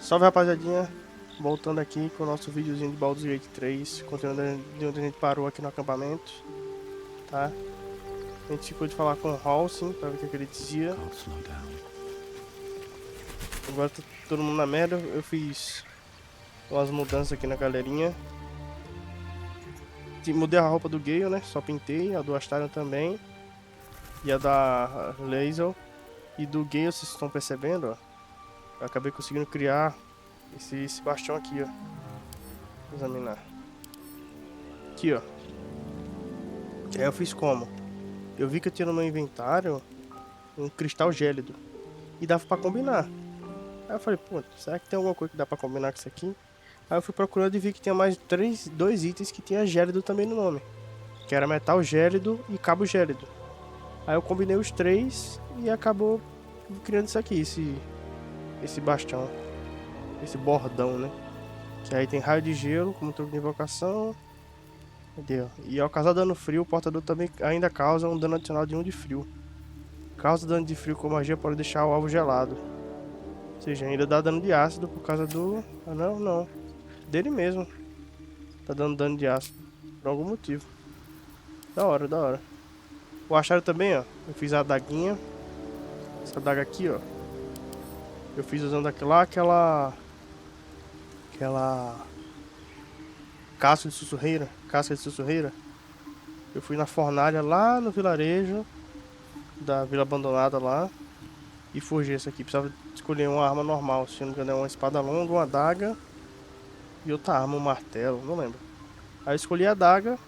Salve, rapaziadinha, voltando aqui com o nosso videozinho de Baldur's Gate 3, continuando de onde a gente parou aqui no acampamento, tá? A gente ficou de falar com o Halsin pra ver o que ele dizia. Agora tá todo mundo na merda, eu fiz umas mudanças aqui na galerinha. Mudei a roupa do Gale, né? Só pintei, a do Astarion também. E a da Lazel. E do Gale, vocês estão percebendo, ó. Eu acabei conseguindo criar esse bastião aqui, ó. Vou examinar. Aqui, ó. Aí eu fiz como? Eu vi que eu tinha no meu inventário um cristal gélido. E dava pra combinar. Aí eu falei, pô, será que tem alguma coisa que dá pra combinar com isso aqui? Aí eu fui procurando e vi que tinha mais dois itens que tinha gélido também no nome. Que era metal gélido e cabo gélido. Aí eu combinei os três e acabou criando isso aqui, esse bastião. Esse bordão, né? Que aí tem raio de gelo como truque de invocação. Entendeu? E ao causar dano frio, o portador também ainda causa um dano adicional de 1 de frio. Causa dano de frio com magia pode deixar o alvo gelado. Ou seja, ainda dá dano de ácido por causa do... Ah, não. Dele mesmo. Tá dando dano de ácido. Por algum motivo. Da hora. O acharam também, ó. Eu fiz a adaguinha. Essa adaga aqui, ó. Eu fiz usando aquela casca de sussurreira. Eu fui na fornalha lá no vilarejo da Vila Abandonada lá e forjei essa aqui. Precisava escolher uma arma normal, se não me engano é uma espada longa, uma adaga e outra arma, um martelo, não lembro. Aí eu escolhi a adaga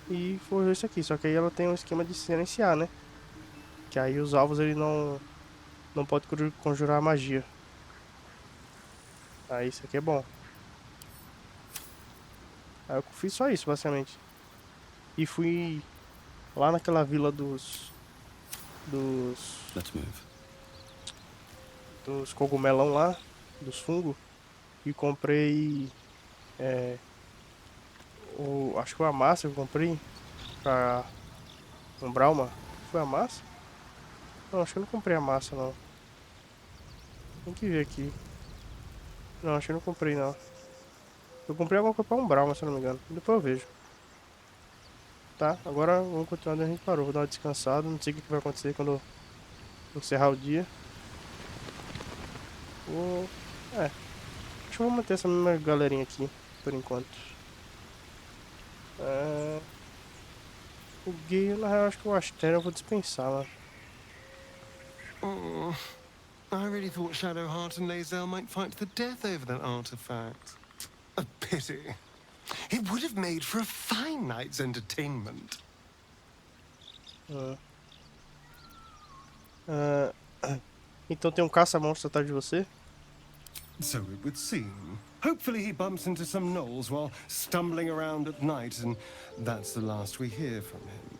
e forjei isso aqui, só que aí ela tem um esquema de silenciar, né? Que aí os alvos ele não pode conjurar magia. Aí isso aqui é bom. Aí eu fiz só isso, basicamente. E fui lá naquela vila dos cogumelão lá, dos fungos, e comprei acho que foi a massa que eu comprei pra comprar uma. Foi a massa? Não, acho que eu não comprei a massa não. Tem que ver aqui. Não, acho que eu não comprei não. Eu comprei alguma coisa pra Umbral, mas se eu não me engano. Depois eu vejo. Tá, agora vamos continuar onde a gente parou. Vou dar uma descansada. Não sei o que vai acontecer quando eu encerrar o dia. Vou... acho que eu vou manter essa mesma galerinha aqui, por enquanto. O Gale, na real, acho que o Astera eu vou dispensar, mano. Oh, I really thought Shadowheart and Lazel might fight to the death over that artifact. A pity. It would have made for a fine night's entertainment. Então tem um caça-monstro atrás de você? So it would seem. Hopefully he bumps into some gnolls while stumbling around at night, and that's the last we hear from him.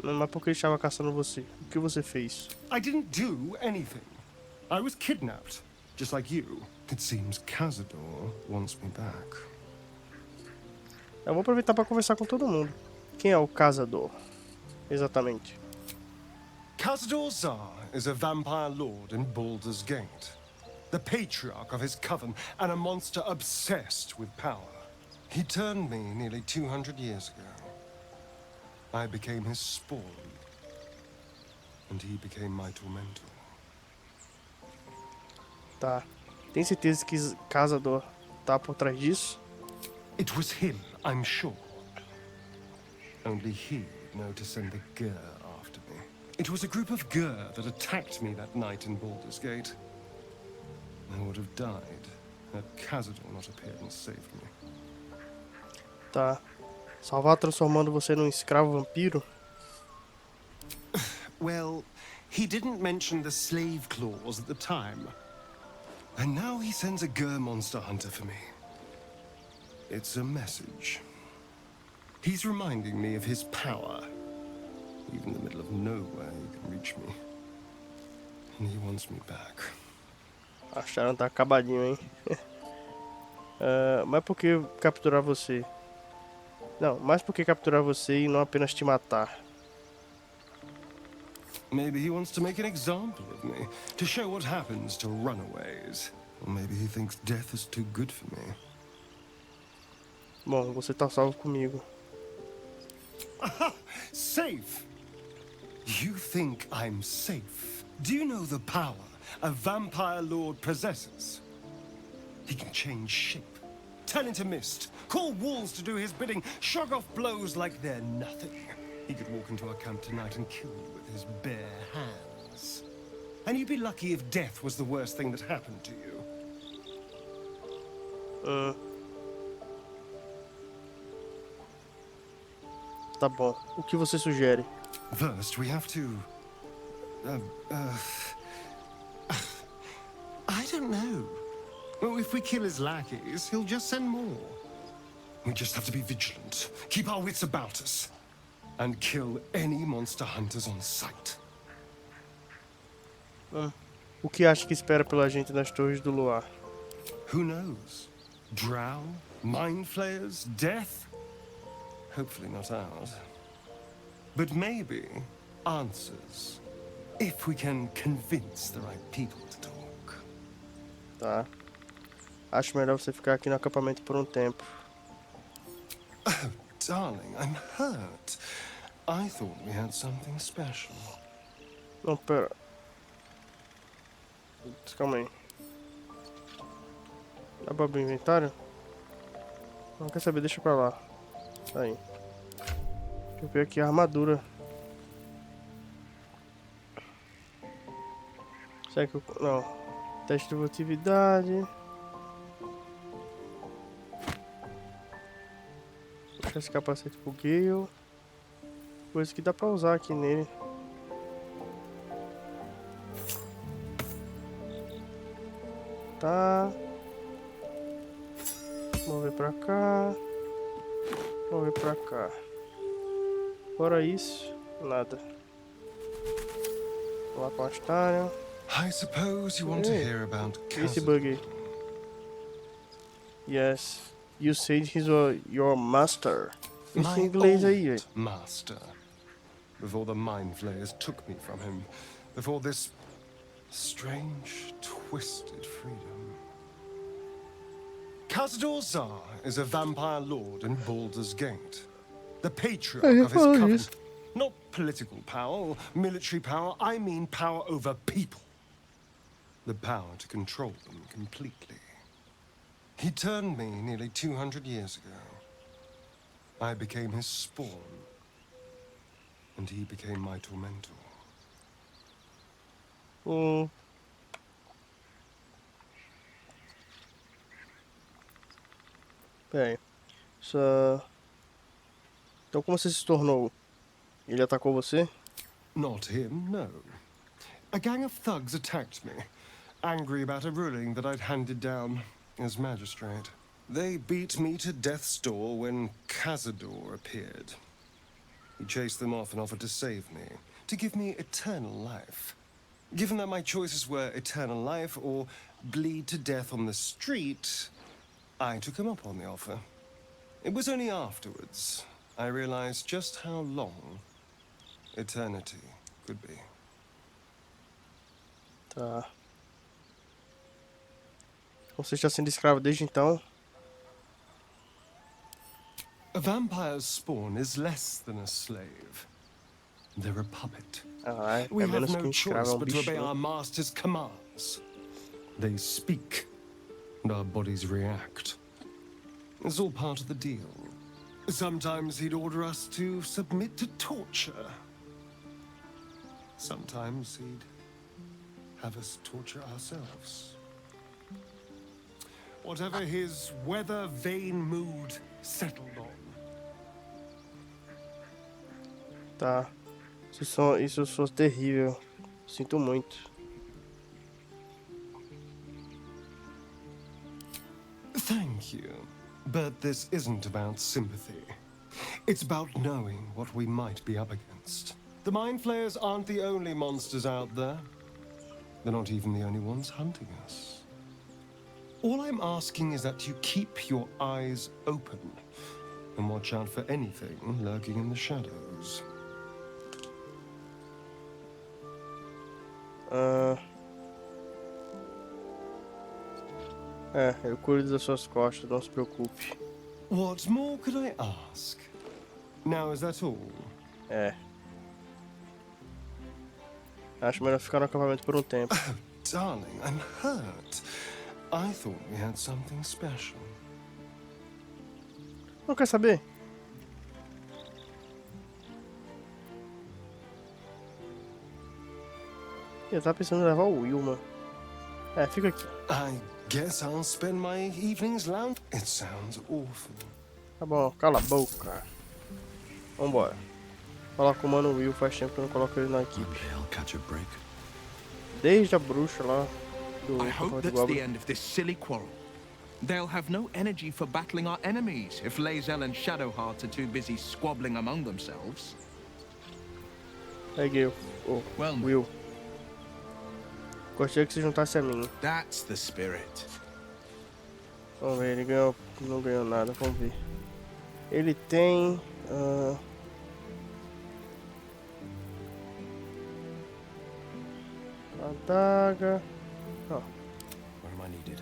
Mas por que ele estava caçando você? O que você fez? I didn't do anything. I was kidnapped, just like you. It seems Cazador wants me back. Eu vou aproveitar para conversar com todo mundo. Quem é o caçador? Exatamente. Cazador Zar is a vampire lord in Baldur's Gate. The patriarch of his coven and a monster obsessed with power. He turned me nearly 200 years ago. I became his spawn, and he became my tormentor. Tá. Tem certeza que Caçador tá por trás disso? It was him, I'm sure. Only he would know to send the Gur after me. It was a group of Gur that attacked me that night in Baldur's Gate. I would have died had Cazador not appeared and saved me. Tá. Salvar transformando você num escravo vampiro? Well, he didn't mention the slave clause at the time. And now he sends a Gur monster hunter for me. It's a message. He's reminding me of his power. Even in the middle of nowhere, he can reach me. And he wants me back. Acharam tá acabadinho, hein? Mas por que capturar você? Não, mas por que capturar você e não apenas te matar? Maybe he wants to make an example of me, to show what happens to runaways. Or maybe he thinks death is too good for me. Bom, você tá salvo comigo. Aha! Safe! You think I'm safe? Do you know the power a vampire lord possesses? He can change shape, turn into mist, call walls to do his bidding, shrug off blows like they're nothing. He could walk into a camp tonight and kill you with his bare hands. And you'd be lucky if death was the worst thing that happened to you. Tá bom. O que você sugere? First, we have to... I don't know. Well, if we kill his lackeys, he'll just send more. We just have to be vigilant, keep our wits about us, and kill any monster hunters on sight. O que acha que espera pela gente nas Torres do Luar? Who knows? Drown? Mind flayers? Death? Hopefully not ours. But maybe answers. If we can convince the right people to talk. Tá. Acho melhor você ficar aqui no acampamento por um tempo. Oh, darling, I'm hurt. I thought we had something special. Não, pera. Calma aí. Dá pra abrir o inventário? Não quer saber, deixa pra lá. Tá aí. Deixa eu ver aqui a armadura. Será que eu... Não. Teste de volatilidade. Vou deixar esse capacete pro Gale. Coisa que dá pra usar aqui nele. Tá. Mover pra cá. Mover pra cá. Fora isso, nada. Vou lá com a Astarion. I suppose you want to hear about Esse bug aí. Yes. You said he's your master. Esse inglês aí, velho. Master. Before the mind flayers took me from him. Before this strange, twisted freedom. Cazador Zar is a vampire lord in Baldur's Gate. The patriarch of his coven. Not political power or military power, I mean power over people. The power to control them completely. He turned me nearly 200 years ago. I became his spawn. And he became my tormentor. Peraí. Então como você se tornou? Ele atacou você? Not him, no. A gang of thugs attacked me, angry about a ruling that I'd handed down as magistrate. They beat me to death's door when Cazador appeared. He chased them off and offered to save me, to give me eternal life. Given that my choices were eternal life or bleed to death on the street, I took him up on the offer. It was only afterwards I realized just how long eternity could be. Tá. Você está sendo escravo desde então? A vampire's spawn is less than a slave. They're a puppet. Ah, We é have menos que no escravo, é choice but to obey bichinho. our master's commands. They speak, and our bodies react. It's all part of the deal. Sometimes he'd order us to submit to torture. Sometimes he'd have us torture ourselves. Whatever his weather-vane mood settled on. Tá. Isso soa terrível. Sinto muito. Thank you. But this isn't about sympathy. It's about knowing what we might be up against. The Mind Flayers aren't the only monsters out there. They're not even the only ones hunting us. All I'm asking is that you keep your eyes open and watch out for anything lurking in the shadows. Ah, eu cuido das suas costas, não se preocupe. What more could I ask? Now, is that all? É. Acho melhor ficar no acampamento por um tempo. Darling, I'm hurt. I thought we had something special. Não quer saber? Eu tava pensando em levar o Will, mano. Fica aqui. I guess I'll spend my evenings lounge. It sounds awful. Tá bom, cala a boca. Vambora. Falar com o mano Will, faz tempo que eu não coloco ele na equipe. I'll catch a break. Desde a bruxa lá do I hope acampamento that's Goblin. the end of this silly quarrel. They'll have no energy for battling our enemies if Lae'zel and Shadowheart are too busy squabbling among themselves. Peguei o Will. Gostaria que se juntasse a mim. That's the spirit. Vamos ver, ele ganhou. Não ganhou nada, vamos ver. Ele tem. Adaga. Ó, Where am I needed?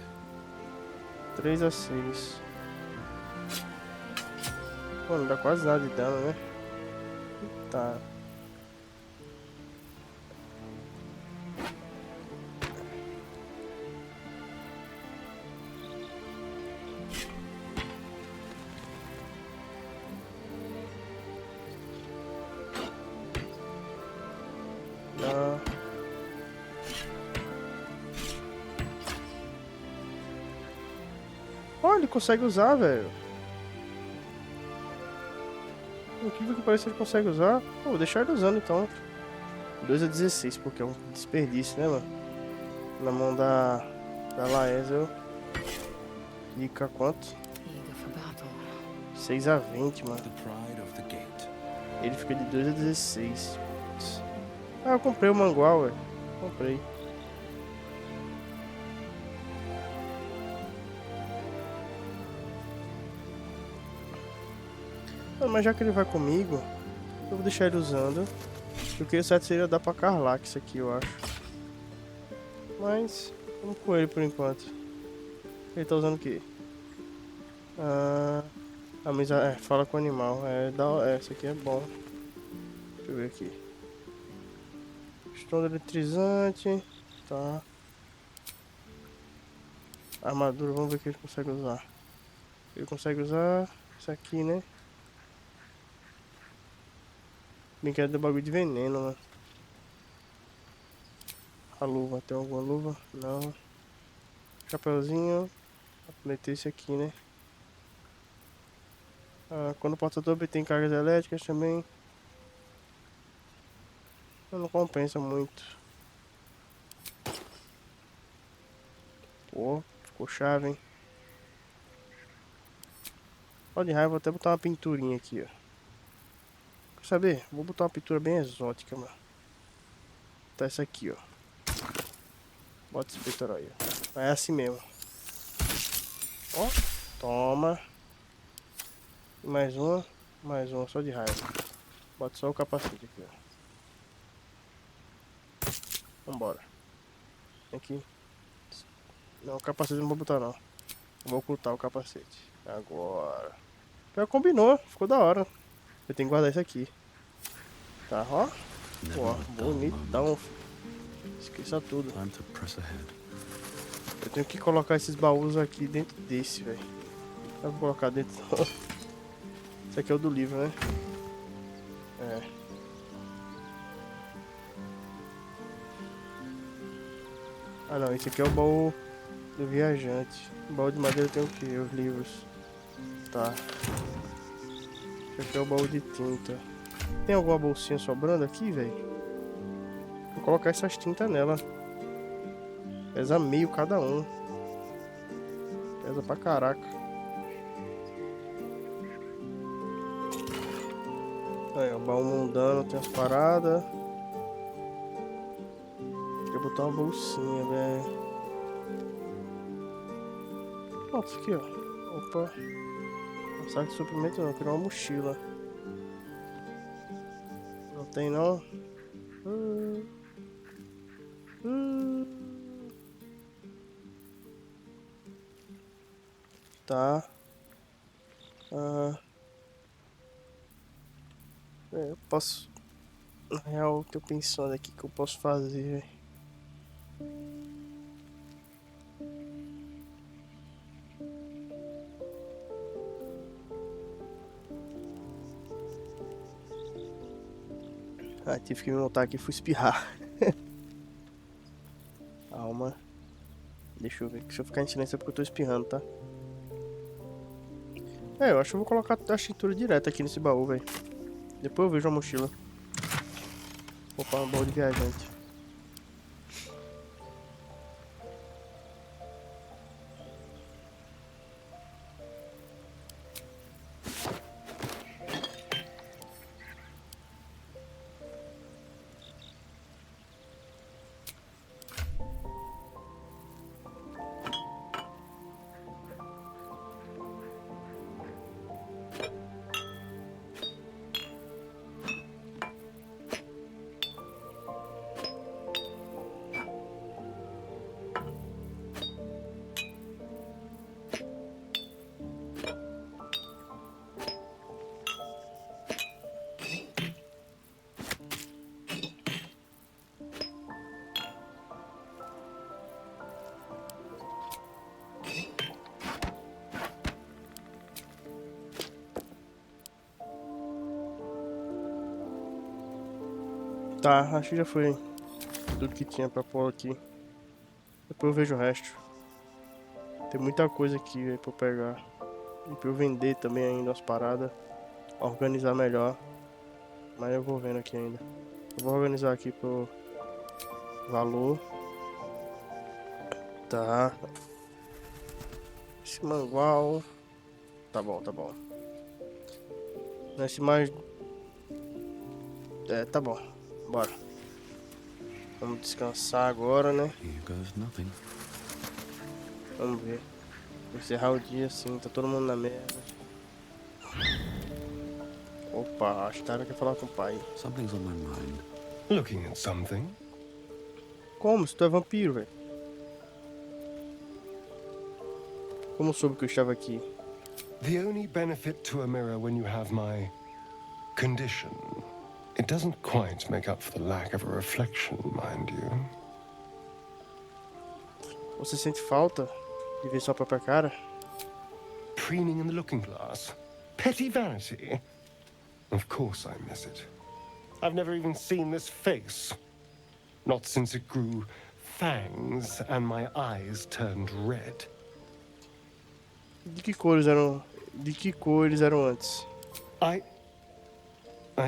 3 a 6. Pô, não dá quase nada de dano, né? Tá. Dá. Olha, ele consegue usar, velho. Incrível que parece que ele consegue usar. Pô, vou deixar ele usando então. 2 a 16, porque é um desperdício, né, mano? Na mão da Lae'zel. Fica quanto? 6 a 20, mano. The pride of the gate. Ele fica de 2 a 16. Putz. Eu comprei o mangual, velho. Comprei. Mas já que ele vai comigo, eu vou deixar ele usando. O que o certo seria dar pra Carlax isso aqui, eu acho. Mas, vamos com ele por enquanto. Ele tá usando o quê? A mesa, fala com o animal. Essa aqui é bom. Deixa eu ver aqui. Estrondo eletrizante. Tá. Armadura, vamos ver o que ele consegue usar. Ele consegue usar isso aqui, né? Brinquedo do bagulho de veneno, mano. A luva, tem alguma luva? Não. Chapeuzinho. Vou meter esse aqui, né? Quando o portador tem cargas elétricas também. Não compensa muito. Pô, ficou chave, hein? Pode raiva, vou até botar uma pinturinha aqui, ó. Quer saber? Vou botar uma pintura bem exótica, mano. Tá essa aqui, ó. Bota esse peitoral aí, ó. É assim mesmo. Ó, toma. E mais uma só de raiva. Bota só o capacete aqui, ó. Vambora. Aqui. Não, o capacete não vou botar não. Vou ocultar o capacete. Agora. Já combinou, ficou da hora. Eu tenho que guardar isso aqui. Tá, ó. Pô, bonitão. Esqueça tudo. Time to press ahead. Eu tenho que colocar esses baús aqui dentro desse, velho. Eu vou colocar dentro. Esse aqui é o do livro, né? Ah não, esse aqui é o baú do viajante. O baú de madeira tem o que? Os livros. Tá. Esse aqui é o baú de tinta. Tem alguma bolsinha sobrando aqui, velho? Vou colocar essas tintas nela. Pesa meio cada um. Pesa pra caraca. Aí, o baú mundano tem as paradas. Queria botar uma bolsinha, velho. Ó, isso aqui, ó. Opa. Não saco de suprimento não, eu queria uma mochila. Não tem não? Tá. Eu posso... Na real, eu tô pensando aqui que eu posso fazer, velho. Ah, tive que me montar aqui e fui espirrar. Calma. Deixa eu ver. Se eu ficar em silêncio é porque eu tô espirrando, tá? Eu acho que eu vou colocar a cintura direto aqui nesse baú, velho. Depois eu vejo a mochila. Opa, um baú de viajante. Tá, acho que já foi tudo que tinha pra pôr aqui. Depois eu vejo o resto. Tem muita coisa aqui, véio, pra eu pegar. E pra eu vender também ainda as paradas. Organizar melhor. Mas eu vou vendo aqui ainda. Eu vou organizar aqui pro valor. Tá. Esse mangual. Tá bom, tá bom. Nesse mais... tá bom. Bora. Vamos descansar agora, né? Here goes nothing. Vamos ver. Vou encerrar o dia assim, tá todo mundo na merda. Opa, a Stara quer falar com o pai. Something's on my mind. Looking at something? Como? Se tu é vampiro, velho? Como soube que eu estava aqui? The only benefit to a mirror when you have my condition, it doesn't quite make up for the lack of a reflection, mind you. Você sente falta de ver sua própria cara? Preening in the looking glass? Petty vanity? Of course I miss it. I've never even seen this face. Not since it grew fangs and my eyes turned red. De que cores eram... De que cor eles eram antes? I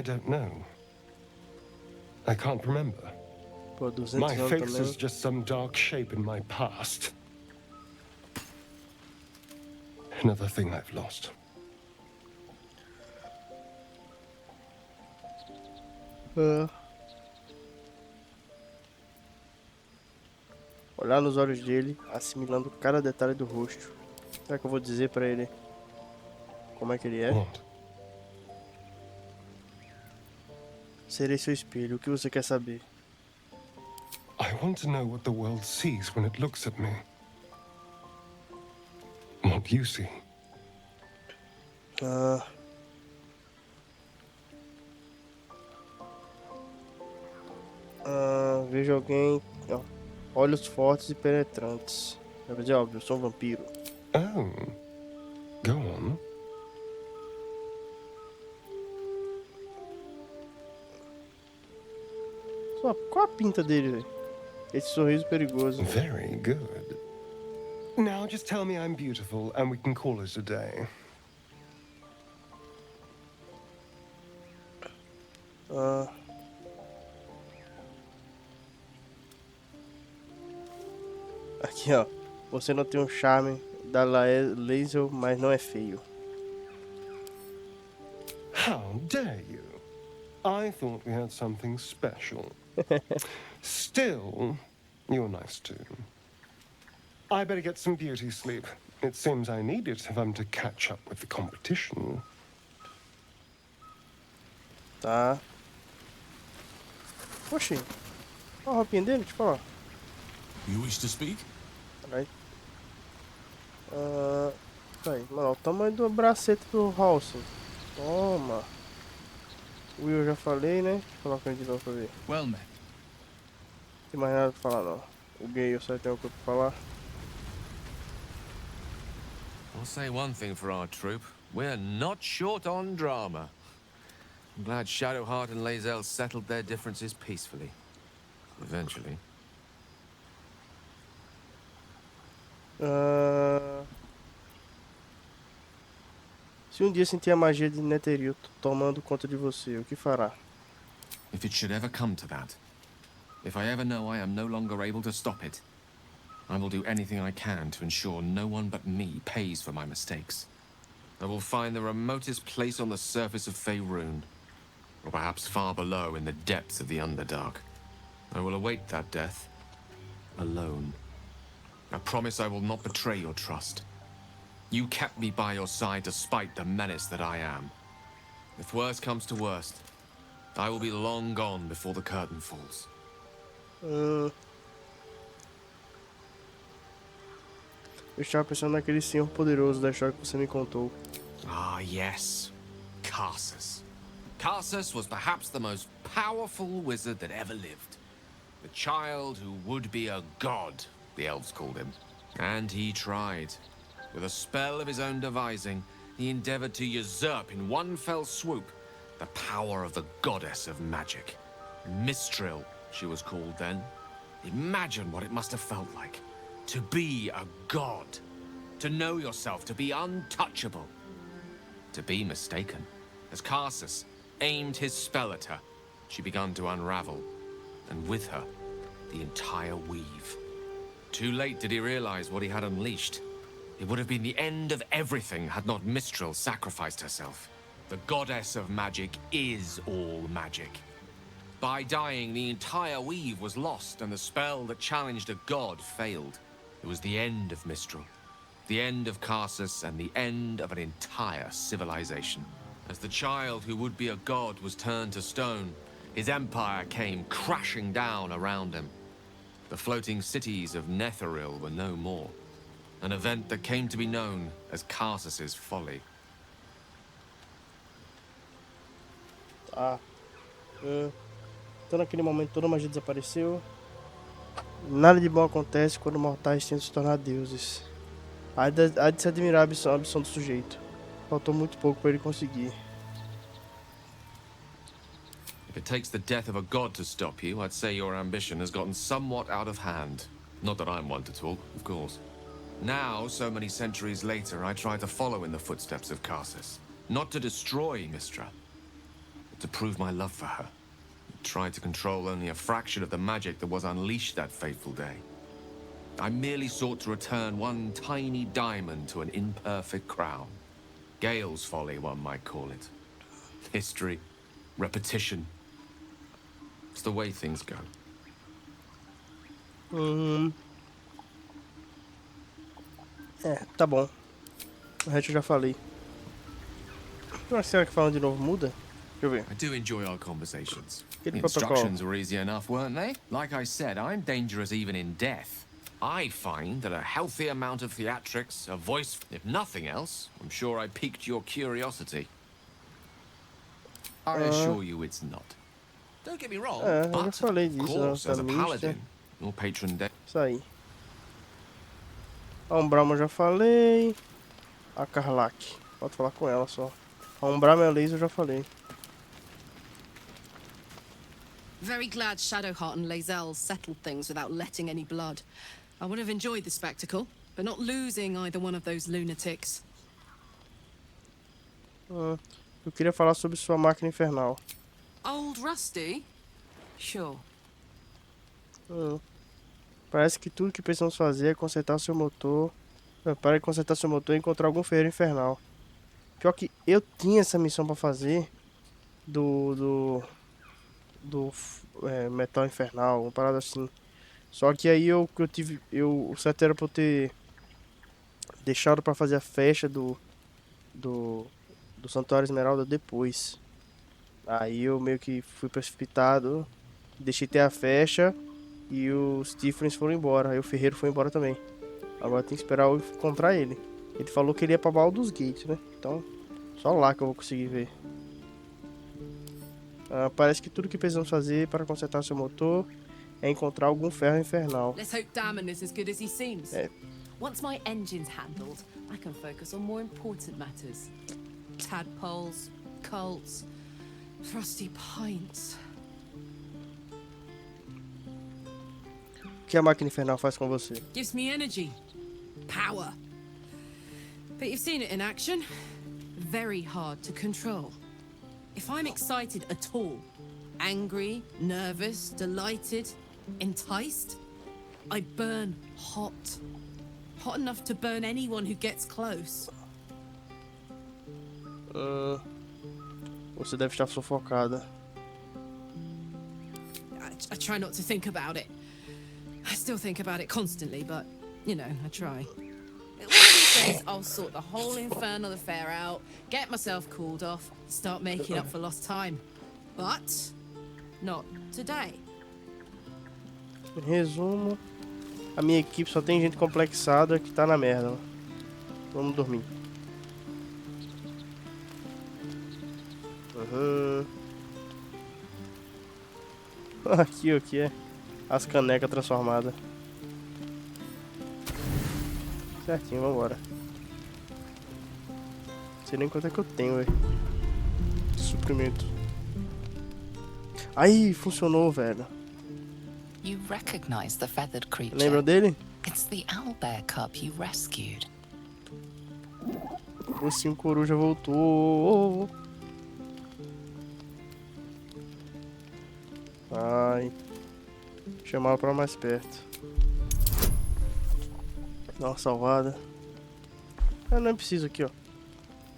don't know. I can't remember. Pô, 200 My anos face também. is just some dark shape in my past. Another thing I've lost. Olhar nos olhos dele, assimilando cada detalhe do rosto. Será que eu vou dizer pra ele como é que ele é? What? Serei seu espelho, o que você quer saber? I want to know what the world sees when it looks at me. What you see. Vejo alguém... ó, olhos fortes e penetrantes. Quer dizer, óbvio, eu sou um vampiro. Oh. Go on. Só, qual a pinta dele, velho? Esse sorriso perigoso. Very good. Now just tell me I'm beautiful and we can call it a day. Aqui, ó. Você não tem um charme da laser, mas não é feio. How dare you? I thought we had something special. Still, you're nice too. I better get some beauty sleep. It seems I need it if I'm to catch up with the competition. Tá. Oxi. Olha a roupinha dele, deixa eu falar. You wish to speak? Peraí. Isso aí. Mano, olha o tamanho do bracete do Halsey. Toma. O Will eu já falei, né? Deixa eu colocar ele de novo pra ver. Well met. Não tem mais nada pra falar, não. O gay eu só tenho o que falar. I'll say one thing for our troop. We're not short on drama. I'm glad Shadowheart and Lae'zel settled their differences peacefully. Eventually. Se um dia sentir a magia de Netheril tomando conta de você, o que fará? If it should ever come to that, if I ever know I am no longer able to stop it, I will do anything I can to ensure no one but me pays for my mistakes. I will find the remotest place on the surface of Faerun, or perhaps far below in the depths of the Underdark. I will await that death, alone. I promise I will not betray your trust. You kept me by your side despite the menace that I am. If worst comes to worst, I will be long gone before the curtain falls. Eu estava pensando naquele senhor poderoso da história que você me contou. Ah, yes. Karsus. Karsus was perhaps the most powerful wizard that ever lived. The child who would be a god, the elves called him. And he tried. With a spell of his own devising, he endeavored to usurp in one fell swoop the power of the goddess of magic. Mistral, she was called then. Imagine what it must have felt like. To be a god. To know yourself, to be untouchable. To be mistaken. As Karsus aimed his spell at her, she began to unravel. And with her, the entire weave. Too late did he realize what he had unleashed. It would have been the end of everything had not Mistral sacrificed herself. The goddess of magic is all magic. By dying, the entire weave was lost, and the spell that challenged a god failed. It was the end of Mistral, the end of Karsus, and the end of an entire civilization. As the child who would be a god was turned to stone, his empire came crashing down around him. The floating cities of Netheril were no more. An event that came to be known as Karsus's folly. Tá. Então naquele momento toda a magia desapareceu. Nada de bom acontece quando mortais tentam se tornar deuses. Há de se admirar a ambição do sujeito. Faltou muito pouco para ele conseguir. If it takes the death of a god to stop you, I'd say your ambition has gotten somewhat out of hand. Not that I'm one to talk, of course. Now, so many centuries later, I try to follow in the footsteps of Karsus. Not to destroy Mystra, but to prove my love for her. I tried to control only a fraction of the magic that was unleashed that fateful day. I merely sought to return one tiny diamond to an imperfect crown. Gale's folly, one might call it. History, repetition. It's the way things go. Tá bom. O resto eu já falei. Será que falando de novo muda? Deixa eu ver. I do enjoy our conversations. Get The the protocol. instructions were easy enough, weren't they? Like I said, I'm dangerous even in death. I find that a healthy amount of theatrics, a voice, if nothing else, I'm sure I piqued your curiosity. I assure you it's not. Don't get me wrong, eu já but, falei of disso, course, as a alquimista. paladin, your patron death. Isso aí. A Umbrama eu já falei. A Karlak. Pode falar com ela só. A Umbrama e a Laser eu já falei. Very glad Shadowheart and Lae'zel settled things without letting any blood. I would have enjoyed the spectacle, but not losing either one of those lunatics. Eu queria falar sobre sua máquina infernal. Old Rusty? Sure. Parece que tudo que precisamos fazer é consertar seu motor. Para consertar seu motor e encontrar algum ferreiro infernal. Pior que eu tinha essa missão pra fazer do metal infernal, uma parada assim. Só que aí o certo era pra eu ter deixado pra fazer a festa do Santuário Esmeralda depois. Aí eu meio que fui precipitado, deixei ter a festa e os Tieflings foram embora. Aí o ferreiro foi embora também. Agora tem que esperar eu encontrar ele. Ele falou que ele ia pra Baldur's Gate, né? Então, só lá que eu vou conseguir ver. Parece que tudo que precisamos fazer para consertar seu motor é encontrar algum ferro infernal. Let's hope Damon is as good as he seems. É. Once my engine's handled, I can focus on more important matters. Tadpoles, cults, frosty pints. O que a máquina infernal faz com você? Gives me energy. Power. But you've seen it in action. Very hard to control. If I'm excited at all, angry, nervous, delighted, enticed, I burn hot. Hot enough to burn anyone who gets close. Você deve estar sufocada. I try not to think about it. I still think about it constantly, but, you know, I try. One of these days, I'll sort the whole infernal affair out, get myself cooled off, start making up for lost time. But, not today. Em resumo, a minha equipe só tem gente complexada que tá na merda. Vamos dormir. Aqui, o que é? As canecas transformadas. Certinho, vambora. Não sei nem quanto é que eu tenho, velho. De suprimento. Aí, funcionou, velho. You recognize the feathered creature. Lembra dele? It's the owlbear cub you rescued. O sim, o coruja voltou. Ai. Chamar pra mais perto. Dá uma salvada. Eu não preciso aqui, ó.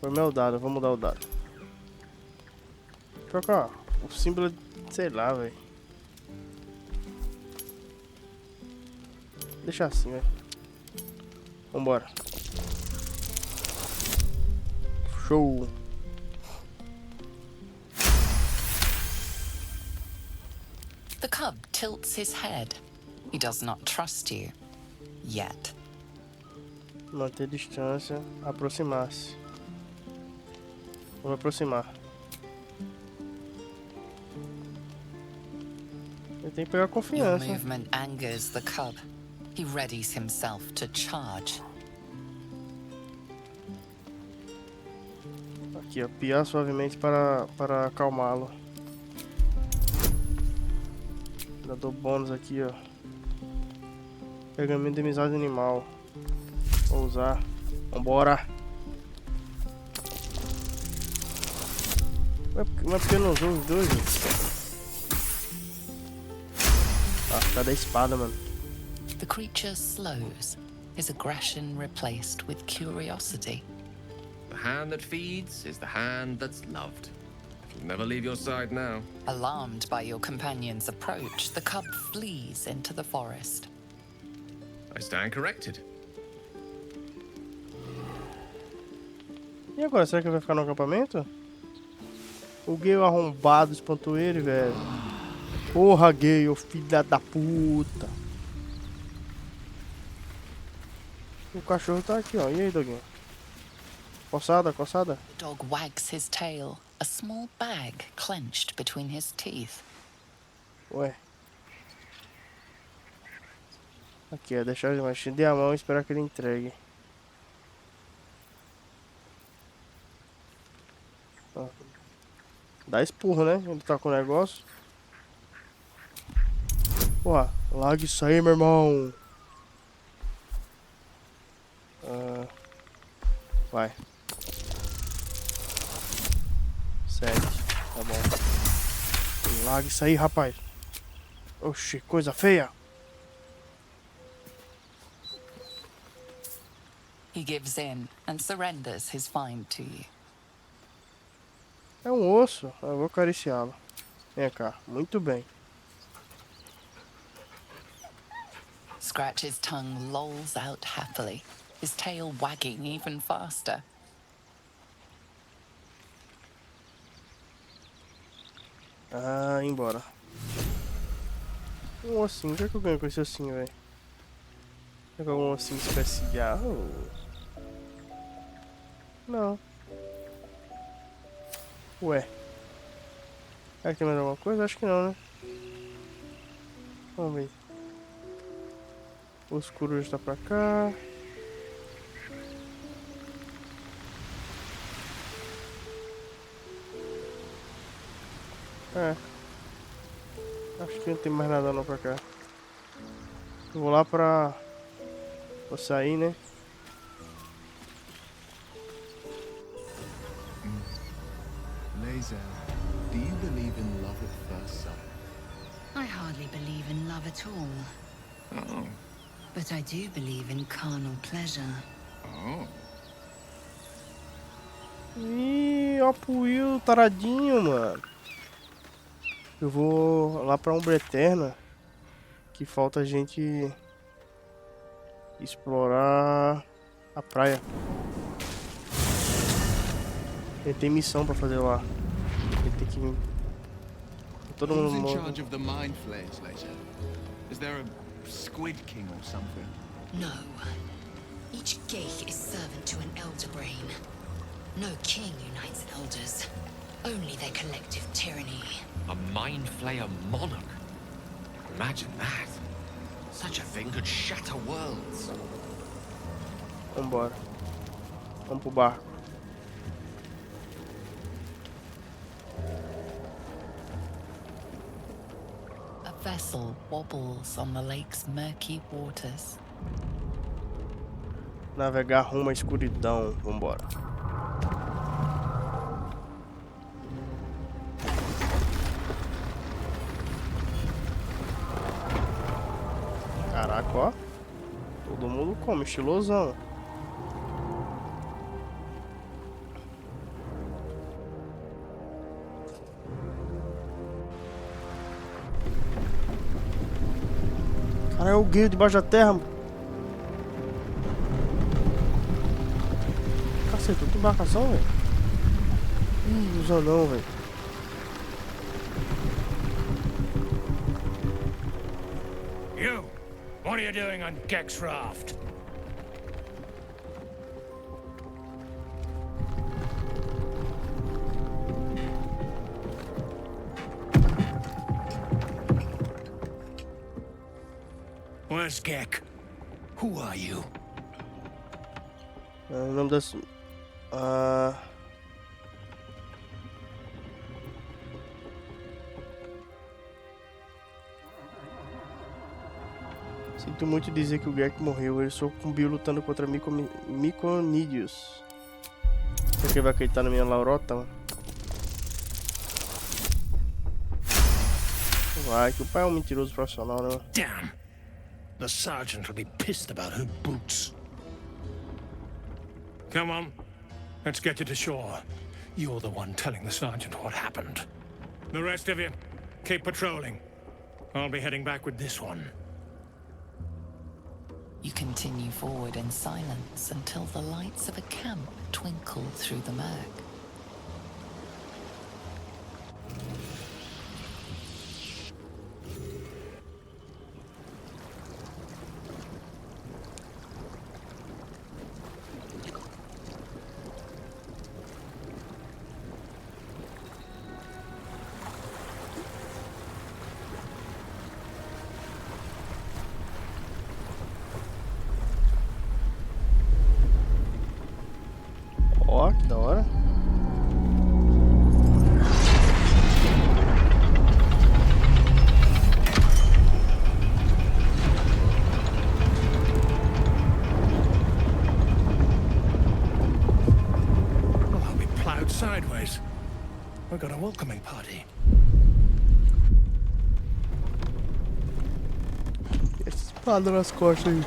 Foi meu dado, vou mudar o dado. Trocar o símbolo, sei lá, velho. Deixa assim, velho. Vambora. Show. The cub tilts his head. He does not trust you. Yet. Manter distância. Aproximar-se. Vou me aproximar. Eu tenho que pegar Your confiança. movement angers the cub. He readies himself to charge. Aqui, ó. Piar suavemente para acalmá-lo. Ainda dou bônus aqui, ó. Pergaminho de amizade animal. Vou usar. Vambora. Mas porque eu não usou os dois, velho? Ah, tá da espada, mano. The creature slows, his aggression replaced with curiosity. The hand that feeds is the hand that's loved. It'll never leave your side now. Alarmed by your companion's approach, the cub flees into the forest. I stand corrected. E agora, será que ele vai ficar no acampamento? O gay arrombado espantou ele, velho. Porra, gay, ô filha da puta. O cachorro tá aqui, ó. E aí, doguinho? Coçada, coçada? The dog wags his tail, a small bag clenched between his teeth. Ué. Aqui, ó. Deixar ele estender a mão e esperar que ele entregue. Ó. Dá espurro, né? Ele tá com o negócio. Porra, larga isso aí, meu irmão. Vai. 7. Tá bom. Larga isso aí, rapaz. Oxi, coisa feia. He gives in and surrenders his find to you. É um osso. Eu vou acariciá-lo. Vem cá. Muito bem. Scratch's tongue lolls out happily, his tail wagging even faster. Ah, embora. Um ossinho. O que é que eu ganho com esse ossinho, velho? Pega algum ossinho especial. Não. Ué. Será que tem mais alguma coisa? Acho que não, né? Vamos ver. Os corujas tá pra cá. É. Acho que não tem mais nada não pra cá. Eu vou lá pra... Vou sair, né? Lae'zel, do you believe in love at first sight? I hardly believe in love at all. Oh. But I do believe in carnal pleasure. Oh. Ih, ó pro Will, taradinho, mano. Eu vou lá pra Umbreterna. Que falta a gente explorar a praia. Ele tem missão pra fazer lá. Ele tem que... Todo Who's mundo in morre. charge of the mind flayers, Lae'zel? Is there a squid king or something? No. Each geich is servant to an elder brain. No king unites elders. Only their collective tyranny. A mind flayer monarch. Imagine that. Such a thing could shatter worlds. Vambora. Vamos pro barco. A vessel wobbles on the lake's murky waters. Navegar rumo à escuridão. Vambora. Caraca, ó. Todo mundo come, estilosão. Cara, é o guia debaixo da terra. Cacete, outra embarcação, velho. Ih, os anão, velho. You! What are you doing on Gek's raft? Where's Gek? Who are you? O nome das... Sinto muito dizer que o Gek morreu. Ele só cumbiu lutando contra Miconídeos. Será que ele vai acreditar na minha laurota, mano? Vai, que o pai é um mentiroso profissional, né? Damn! The sergeant will be pissed about her boots. Come on, let's get you to shore. You're the one telling the sergeant what happened. The rest of you, keep patrolling. I'll be heading back with this one. You continue forward in silence until the lights of a camp twinkle through the murk. Ó, que da hora. Well, I'll be plowed sideways. We've got a welcoming party. Essa espada nas costas aí.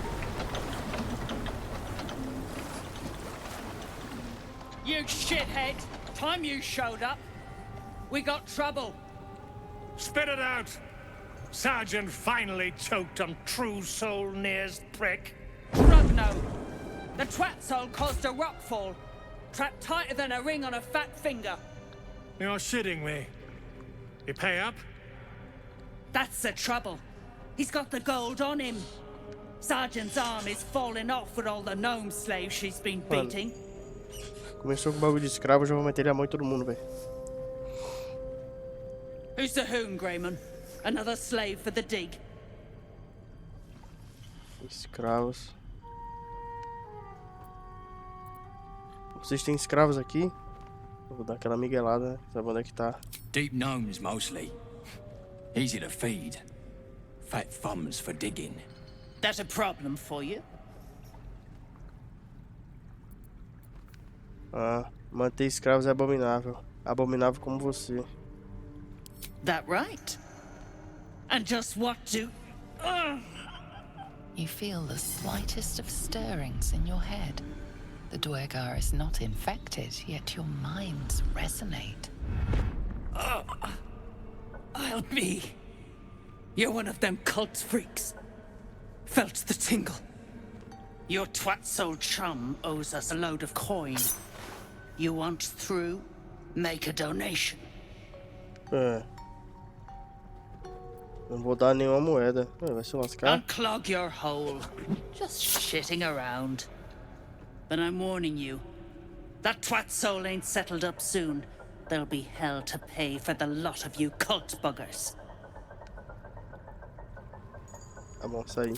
You shithead! Time you showed up, we got trouble. Spit it out! Sergeant finally choked on true soul Near's prick. Rugno! The twat soul caused a rockfall. Trapped tighter than a ring on a fat finger. You're shitting me. You pay up? That's the trouble. He's got the gold on him. Sergeant's arm is falling off with all the gnome slaves she's been beating. Começou com o bagulho de escravo, já vou meter a mão em todo mundo, velho. Who's the hoon, Greyman? Another slave for the dig? Escravos. Vocês têm escravos aqui? Eu vou dar aquela miguelada, né? Sabe onde é que tá? Deep gnomes, mostly. Easy to feed. Fat thumbs for digging. That a problem for you? Ah, manter escravos é abominável. Abominável como você. That right? And just what do... You feel the slightest of stirrings in your head. The Dwergar is not infected, yet your minds resonate. I'll be... You're one of them cult freaks. Felt the tingle. Your twat-soul chum owes us a load of coin. You want through? Make a donation. É. Não vou dar nenhuma moeda. Vai se lascar. Unclog your hole. Just shitting around. But I'm warning you. That twat soul ain't settled up soon. There'll be hell to pay for the lot of you cult buggers. Tá bom, saí.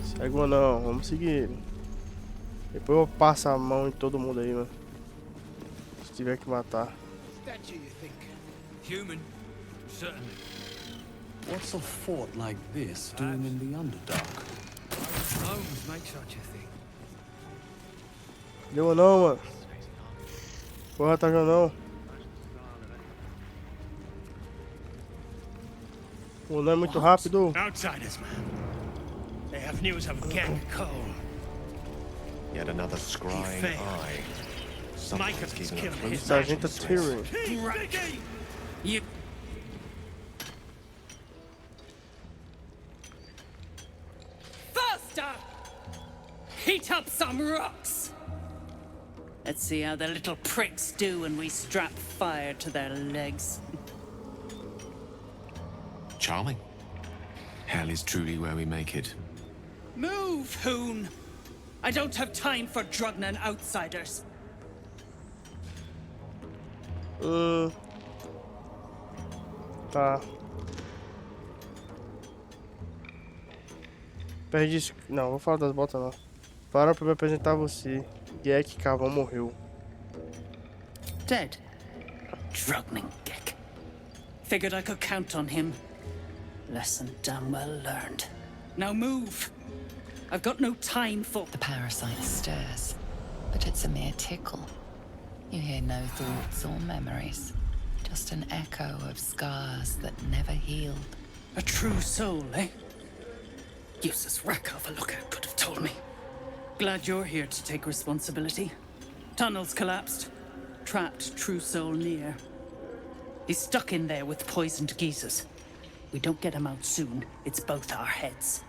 Segue ou não, vamos seguir. Depois eu passo a mão em todo mundo aí, mano. Se tiver que matar. Statue, you think? Human? Certainly. What's a fort like this doing in the Underdark? Gnomes make such a thing. Deu ou não, mano? Porra, tá vendo não? O não é muito rápido. Outsiders, man. They have news of Gek Cole. Yet another scrying eye. Micah is killing his Sargento Tyrion. You... Faster! Heat up some rocks! Let's see how the little pricks do when we strap fire to their legs. Charming. Hell is truly where we make it. Move, Hoon! I don't have time for Drugnan outsiders. Tá. Perdi. Não, vou falar das botas não. Para pra me apresentar você. Gek Cavão morreu. Dead? Drugnan Gek. Figured I could count on him. Lesson damn well learned. Now move! I've got no time for... The parasite stirs, but it's a mere tickle. You hear no thoughts or memories, just an echo of scars that never healed. A true soul, eh? Useless wreck of a lookout could have told me. Glad you're here to take responsibility. Tunnels collapsed. Trapped true soul near. He's stuck in there with poisoned geezers. We don't get him out soon, it's both our heads.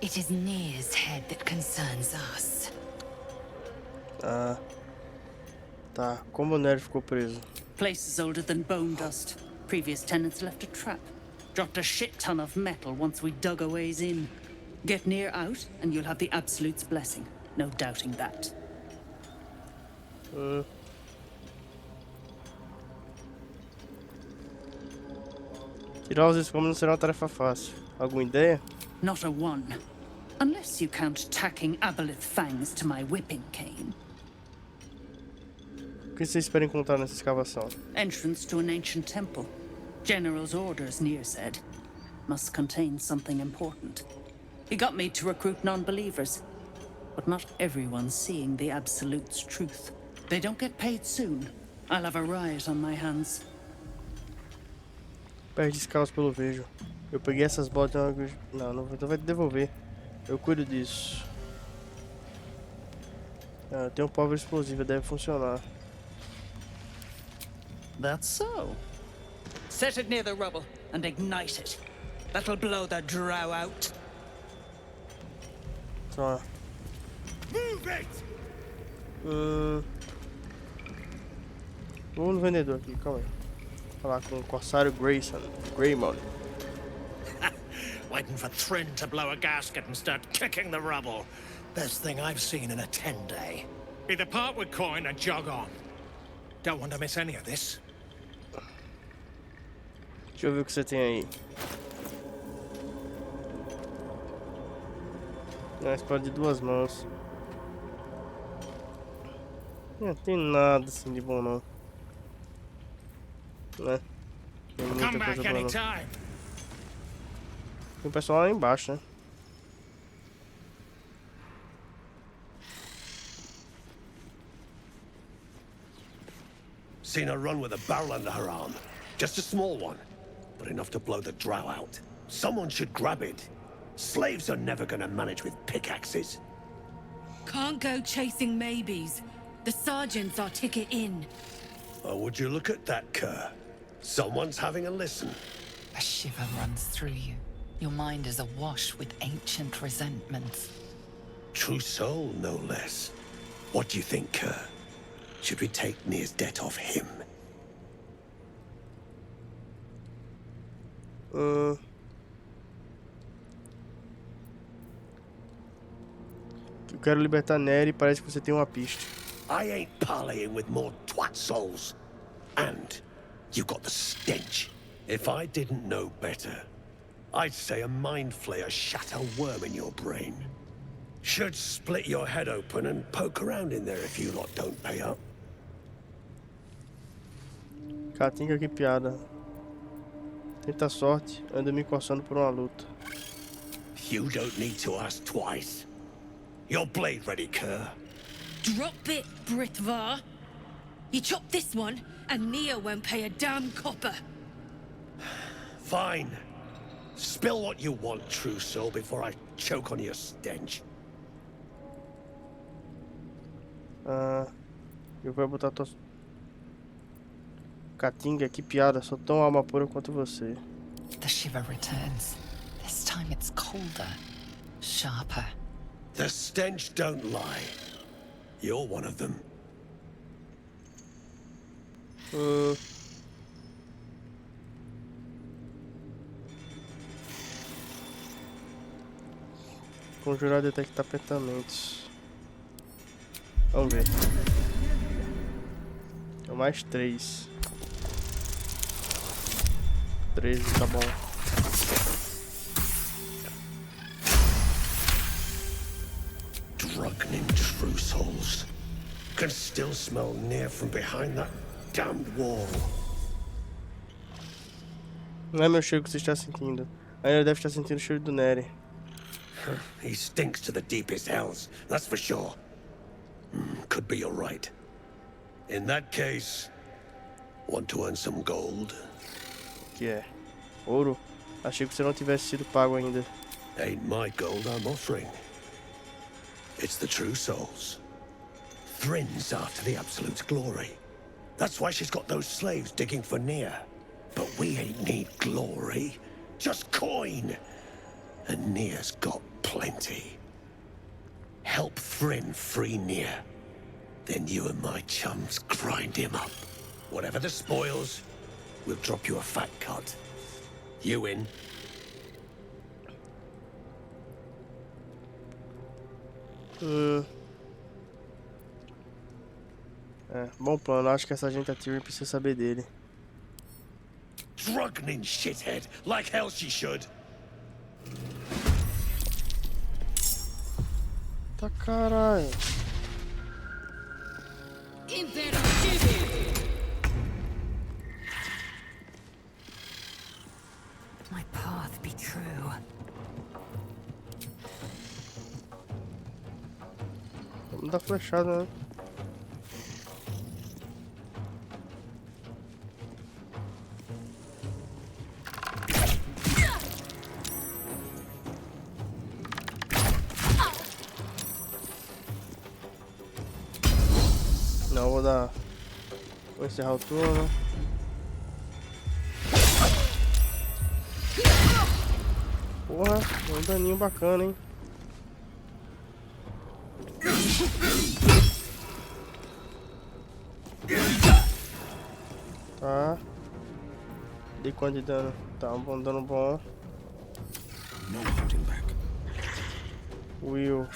It is Near's head that concerns us. Ah. Tá, como o Nerd ficou preso? Place is older than bone dust. Previous tenants left a trap. Dropped a shit ton of metal once we dug a ways in. Get Near out, and you'll have the Absolute's blessing. No doubting that. Tirar os escombros não será uma tarefa fácil. Alguma ideia? Not a one. Unless you count tacking aboleth fangs to my whipping cane. O que você espera encontrar nessa escavação? Entrance to an ancient temple. General's orders, Near said. Must contain something important. He got me to recruit non-believers. But not everyone's seeing the Absolute's truth. They don't get paid soon. I'll have a riot on my hands. Perde escalas pelo vejo. Eu peguei essas botas. Não vai te devolver. Eu cuido disso. Ah, tem um pólvora explosiva, deve funcionar. That's so. Set it near the rubble and ignite it. That'll blow the drow out. Tá. Move it! Vou no vendedor aqui, calma aí. Vou falar com o Corsário Grayson. Greymon. waiting for Thryn to blow a gasket and start kicking the rubble. Best thing I've seen in a 10-day. Either part with coin or jog on. Don't want to miss any of this. Deixa eu ver o que você tem aí. Uma espada de 2 mãos. Não tem nada assim de bom não. Né? Tem muita coisa boa não. Tem um pessoal lá embaixo, né? Seen her run with a barrel under her arm. Just a small one, but enough to blow the drow out. Someone should grab it. Slaves are never gonna manage with pickaxes. Can't go chasing maybes. The sergeant's our ticket in. Oh, would you look at that, Kerr? Someone's having a listen. A shiver runs through you. Your mind is awash with ancient resentments. True soul, no less. What do you think, Kerr? Should we take Nir's debt off him? Eu quero libertar Neri e parece que você tem uma pista. I ain't parleying with more twat souls. And you got the stench. If I didn't know better, I'd say a mind flayer shut a worm in your brain. Should split your head open and poke around in there if you lot don't pay up. Catinga, que piada. Tenta sorte, anda me coçando por uma luta. You don't need to ask twice. Your blade ready, Kerr? Drop it, Britvar. You chop this one, and Nia won't pay a damn copper. Fine. Spill what you want, true soul, before I choke on your stench. Eu vou botar tua... Catinga, que piada, sou tão alma pura quanto você. The shiver returns. This time it's colder, sharper. The stench don't lie. You're one of them. Conjurar, detectar pensamentos. Vamos ver. É mais 3. 13, tá bom. Drugning true souls. Can still smell Nir from behind that damned wall. Não é meu cheiro que você está sentindo. Ainda deve estar sentindo o cheiro do Neri. He stinks to the deepest hells, that's for sure. Could be you're right. In that case, want to earn some gold? Que é? Ouro? Achei que você não tivesse sido pago ainda. Ain't my gold I'm offering. It's the true souls. Thryn's after the absolute glory. That's why she's got those slaves digging for Nir. But we ain't need glory, just coin. And Nir's got plenty. Help Thryn free Nir. Then you and my chums grind him up. Whatever the spoils, we'll drop you a fat cut. You in? Bom plano. Acho que essa gente a Tyrion precisa saber dele. Drugnin shithead, like hell she should. Tá caralho. My path be true. Vamos dar flechada, né? Não, vou dar... Vou encerrar o turno. Porra, um daninho bacana, hein? Tá. Dei quanto de dano? Tá, um bom dano bom. No holding back. Will.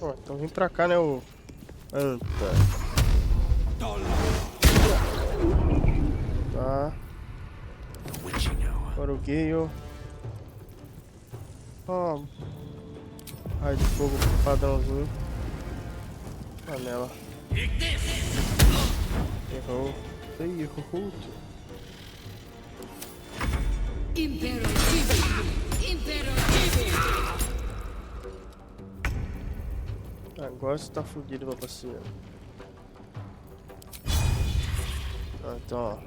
Ó, então vem pra cá, né, o Anta. Tá. Agora o Gale. Ó. Raio de fogo padrãozinho. Panela. Errou. Errou tudo. Agora você tá fudido, meu parceiro. Então, ó.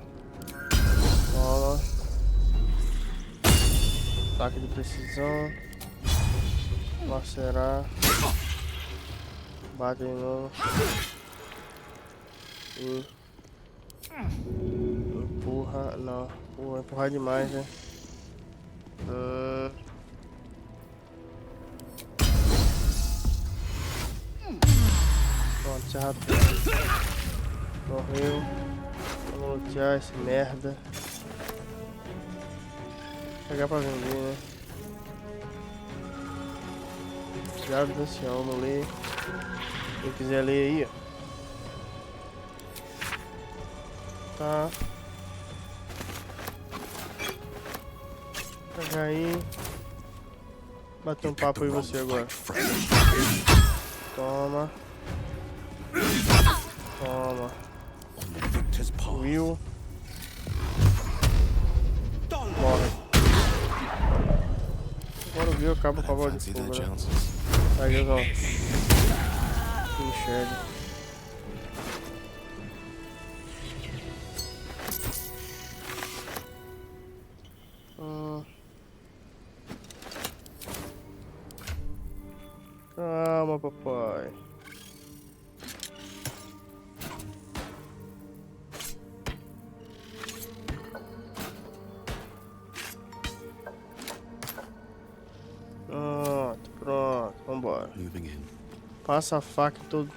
Bola. Ataque de precisão. Macerar. Bate de novo. E empurra. Não, vou empurrar demais, né? Pronto, já rápido. Morreu. Vamos lutear esse merda. Pegar pra vender, né? Diário do ancião, vou ler. Quem quiser ler aí, ó. Tá. Pegar aí. Bater um papo aí você agora. Toma. Toma. Will. Morre. Agora o Will acaba com a bola de fogo, né? Aí, ó. Enxerga. Calma, papai. Pronto, vambora. Passa a faca em todo.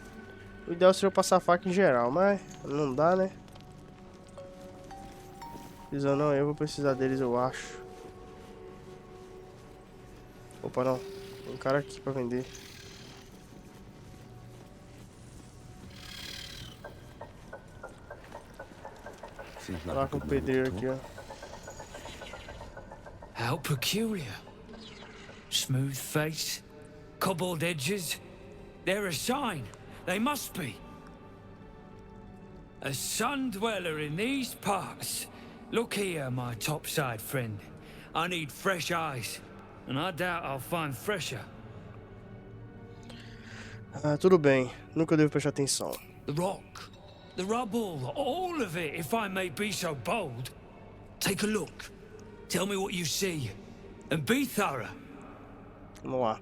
O ideal seria passar a faca em geral, mas não dá, né? Precisa não, eu vou precisar deles, eu acho. Opa, não. Tem um cara aqui pra vender. Lá com o pedreiro aqui, ó. How peculiar. Smooth face, cobbled edges. They're a sign. They must be. A sun dweller in these parts. Look here, my topside friend. I need fresh eyes, and I doubt I'll find fresher. Tudo bem. Nunca devo prestar atenção. The rock, the rubble, all of it, if I may be so bold. Take a look. Tell me what you see, and be thorough. Vamos lá.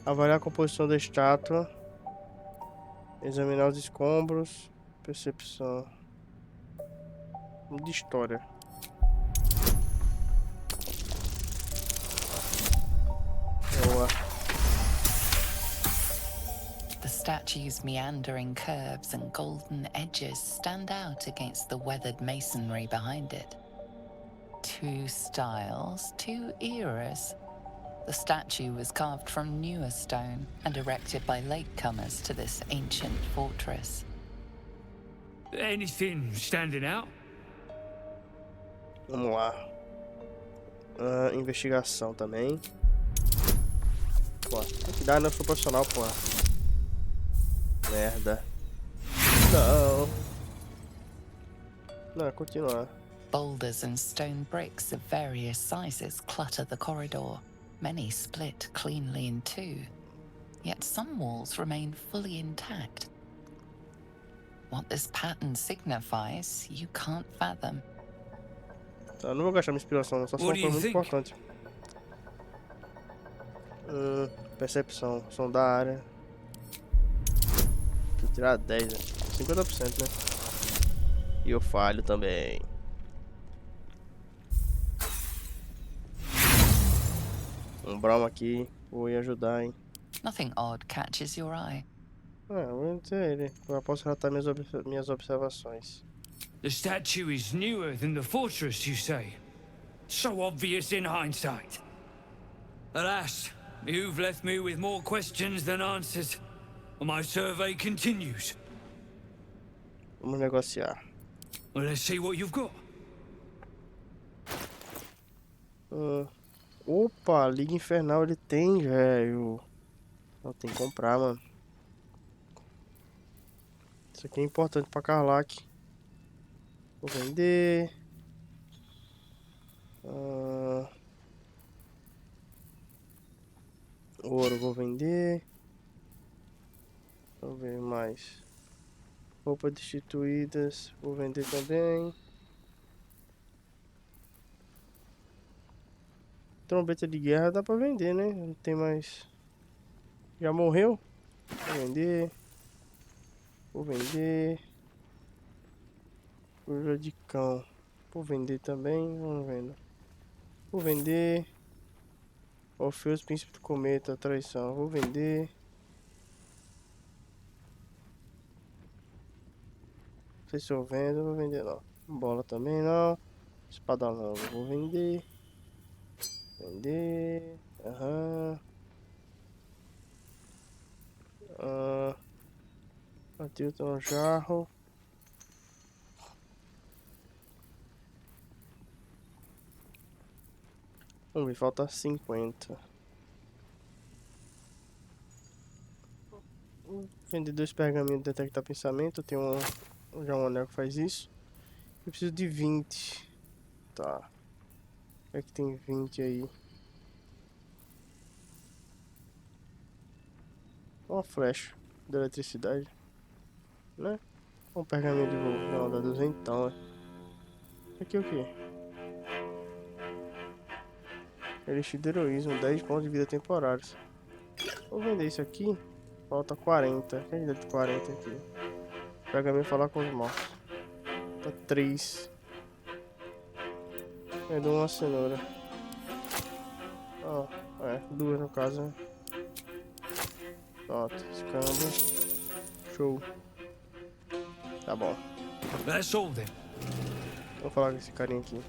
Avaliar a composição da estátua. Examinar os escombros. Percepção. De história. Boa. The statue's meandering curves and golden edges stand out against the weathered masonry behind it. Two styles, two eras. The statue was carved from newer stone and erected by latecomers to this ancient fortress. Anything standing out? Vamos lá. Investigação também. Pô, tem que dar, né? Sou profissional, pô. Merda. Não. Não, continuar. Boulders and stone bricks of various sizes clutter the corridor. Many split cleanly in two. Yet some walls remain fully intact. What this pattern signifies, you can't fathom. Tá, não vou gastar minha inspiração, não. Só uma coisa muito importante. Percepção, som da área. Tem que tirar 10, né? 50%, né? E eu falho também. Um Brown aqui, vou ir ajudar, hein? Nothing odd catches your eye. Vou dizer ele. Eu posso relatar minhas observações. The statue is newer than the fortress, you say? So obvious in hindsight. Alas, you've left me with more questions than answers. My survey continues. Vamos negociar. Well, let's see what you've got. Opa, Liga Infernal ele tem, velho. Eu tenho que comprar, mano. Isso aqui é importante pra Karlak. Vou vender. Ouro, vou vender. Vamos ver mais. Roupas destituídas, vou vender também. Trombeta de guerra dá pra vender, né? Não tem mais. Já morreu? Vou vender. Vou vender. Cura de cão. Vou vender também. Vamos vendo. Vou vender. Orfeus, Príncipe do Cometa, traição. Vou vender. Não sei se eu vendo, vou vender não. Bola também não. Espada longa, vou vender. Vender. Aham. Atilta no jarro. Vamos ver, falta 50. Vou vender 2 pergaminhos de detectar pensamento. Eu tenho já um anel que faz isso. Eu preciso de 20. Tá. É que tem 20 aí. Uma flecha de eletricidade, né? Um pergaminho de voo. Não, dá 200 então, né? Aqui o que? Elixir de heroísmo, 10 pontos de vida temporários. Vou vender isso aqui. Falta 40. O que é de 40 aqui? Pergaminho falar com os mortos. Tá 3. Eu dou uma cenoura. Ó, 2 no caso, né? Pronto, escambo. Show. Tá bom. That's all then. Vou falar com esse carinha aqui.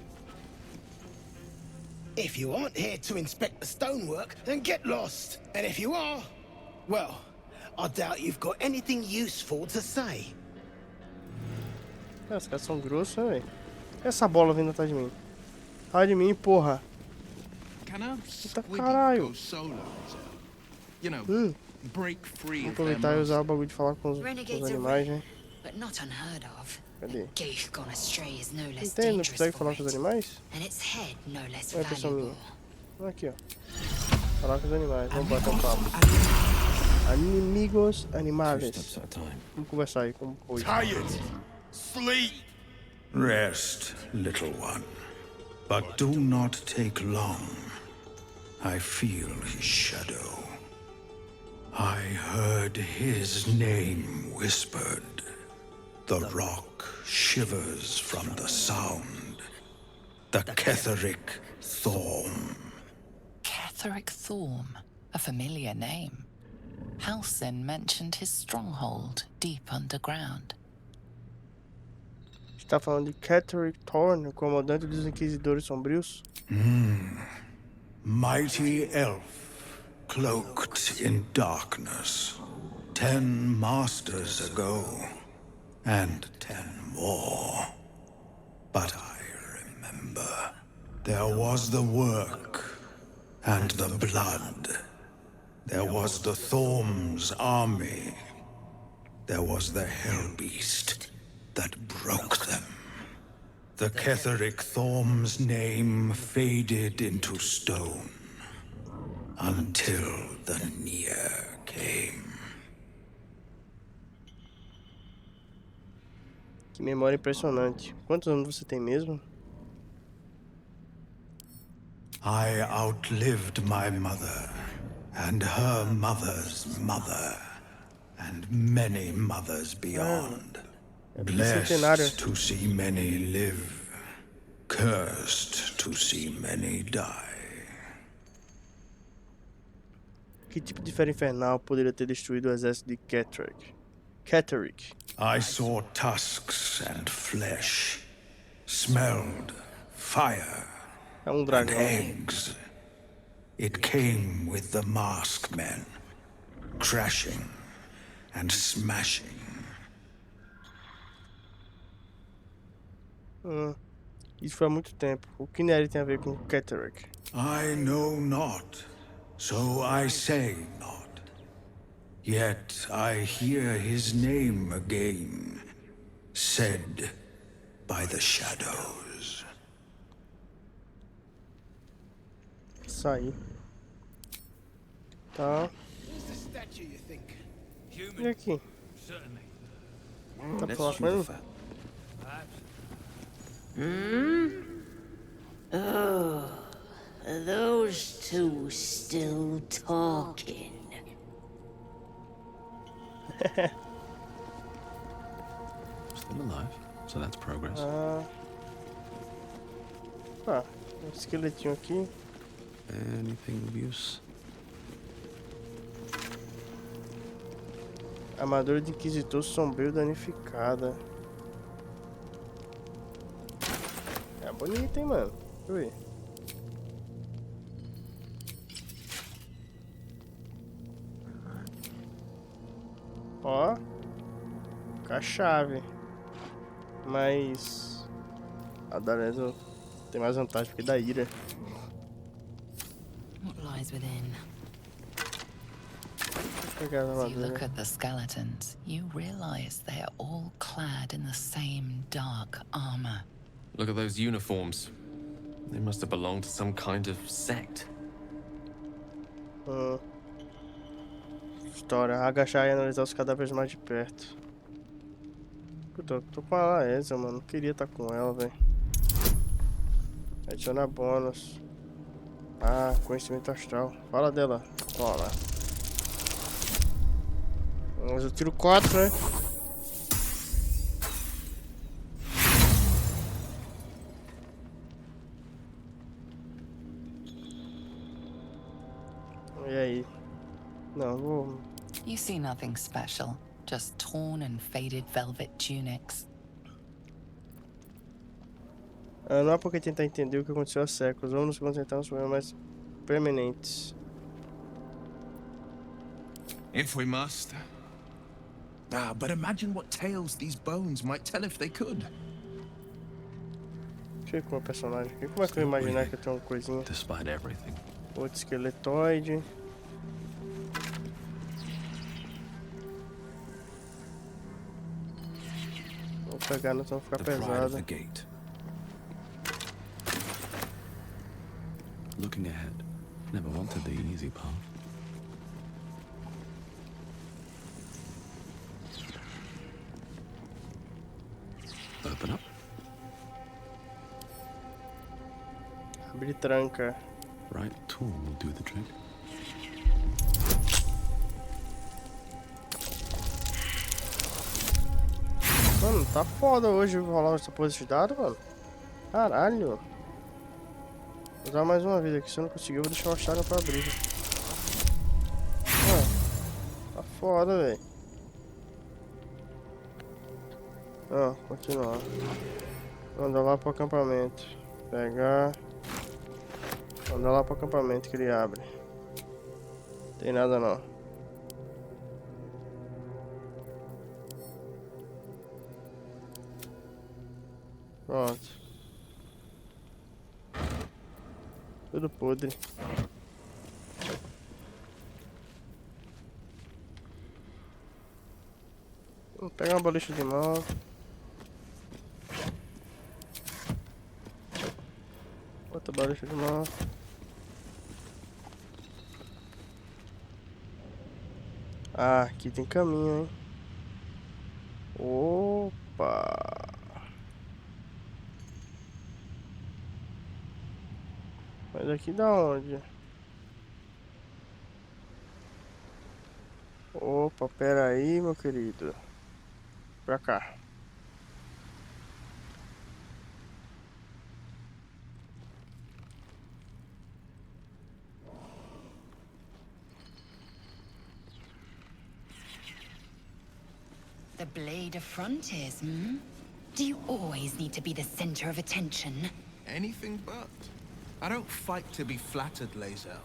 If you aren't here to inspect the stonework, then get lost. And if you are, well, I doubt you've got anything useful to say. Os caras são grossos, né, velho? Essa bola vindo atrás de mim. Sai de mim, porra. Eita caralho. Vou aproveitar e usar o bagulho de falar com os animais, né? Cadê? Entende? Não consegue falar com os animais? Não é pessoa minha. Aqui, ó. Falar com os animais. Vamos bater um papo. Amigos animais. Vamos conversar aí com o Tired. Sleep. Rest, little one. But do not take long. I feel his shadow. I heard his name whispered. The rock shivers from the sound. The Ketheric Thorm. Ketheric Thorm, a familiar name. Halsin mentioned his stronghold deep underground. Está falando de Ketheric Thorm, o comandante dos Inquisidores Sombrios? Mighty elf, cloaked in darkness. 10 masters ago, and 10 more. But I remember, there was the work, and the blood. There was the Thorm's army. There was the Hellbeast that broke them. The Ketheric Thorm's name faded into stone until the Near came. Que memória impressionante. Quantos anos você tem mesmo? I outlived my mother, and her mother's mother, and many mothers beyond. Blessed to see many live, cursed to see many die. Que tipo de fera infernal poderia ter destruído o exército de Catterick? I saw tusks and flesh, smelled fire and dragão. eggs. It came with the masked men, crashing and smashing. Isso foi há muito tempo. O que nele tem a ver com Catterick? I know not, so I say not. Yet I hear his name again, said by the shadows. Isso aí. Tá. E aqui? Tá pra falar com ele? Oh, those two still talking. Still alive, so that's progress. Um esqueletinho aqui. Anything of use? Armadura de Inquisitor sombrio danificada. É bonita, hein, mano? Deixa eu ver. Ó. Com a chave. Mas a da Leso tem mais vantagem porque da ira. What lies within? Pegar a As you armadura. look at the skeletons, you realize they are all clad in the same dark armor. Look at those uniforms. They must have belonged to some kind of sect. História. Agachar e analisar os cadáveres mais de perto. Puta, eu tô com a Laesa, mano. Não queria estar com ela, velho. Adicionar bônus. Ah, conhecimento astral. Fala dela. Toma. Mas eu tiro 4, né? E aí? Não, vou... You see nothing special, just torn and faded velvet tunics. Não há por que tentar entender o que aconteceu há séculos. Vamos nos concentrar nos problemas mais permanentes. If we must. But imagine what tales these bones might tell if they could. Deixa eu ver com o personagem aqui. Como é que eu vou imaginar que eu tenho uma coisinha? Despite everything. Outro esqueletoide. Vou pegar, não vão ficar pesado. Looking ahead. Never wanted the easy path. Open up. Abre tranca. Right tool will do the trick. Mano, tá foda hoje rolar essa pose de dado, mano. Caralho. Vou usar mais uma vez aqui. Se eu não conseguir, eu vou deixar o Shadow pra abrir. Tá foda, velho. Continuar. Andar lá pro acampamento. Pegar. Andar lá pro acampamento que ele abre. Tem nada não. Pronto. Tudo podre. Vou pegar uma balicha de mão. Outra balicha de mão. Ah, aqui tem caminho, hein? Opa! Mas aqui da onde? Opa, pera aí, meu querido. Pra cá. The blade of frontiers, hmm? Do you always need to be the center of attention? Anything but. I don't fight to be flattered, Lae'zel.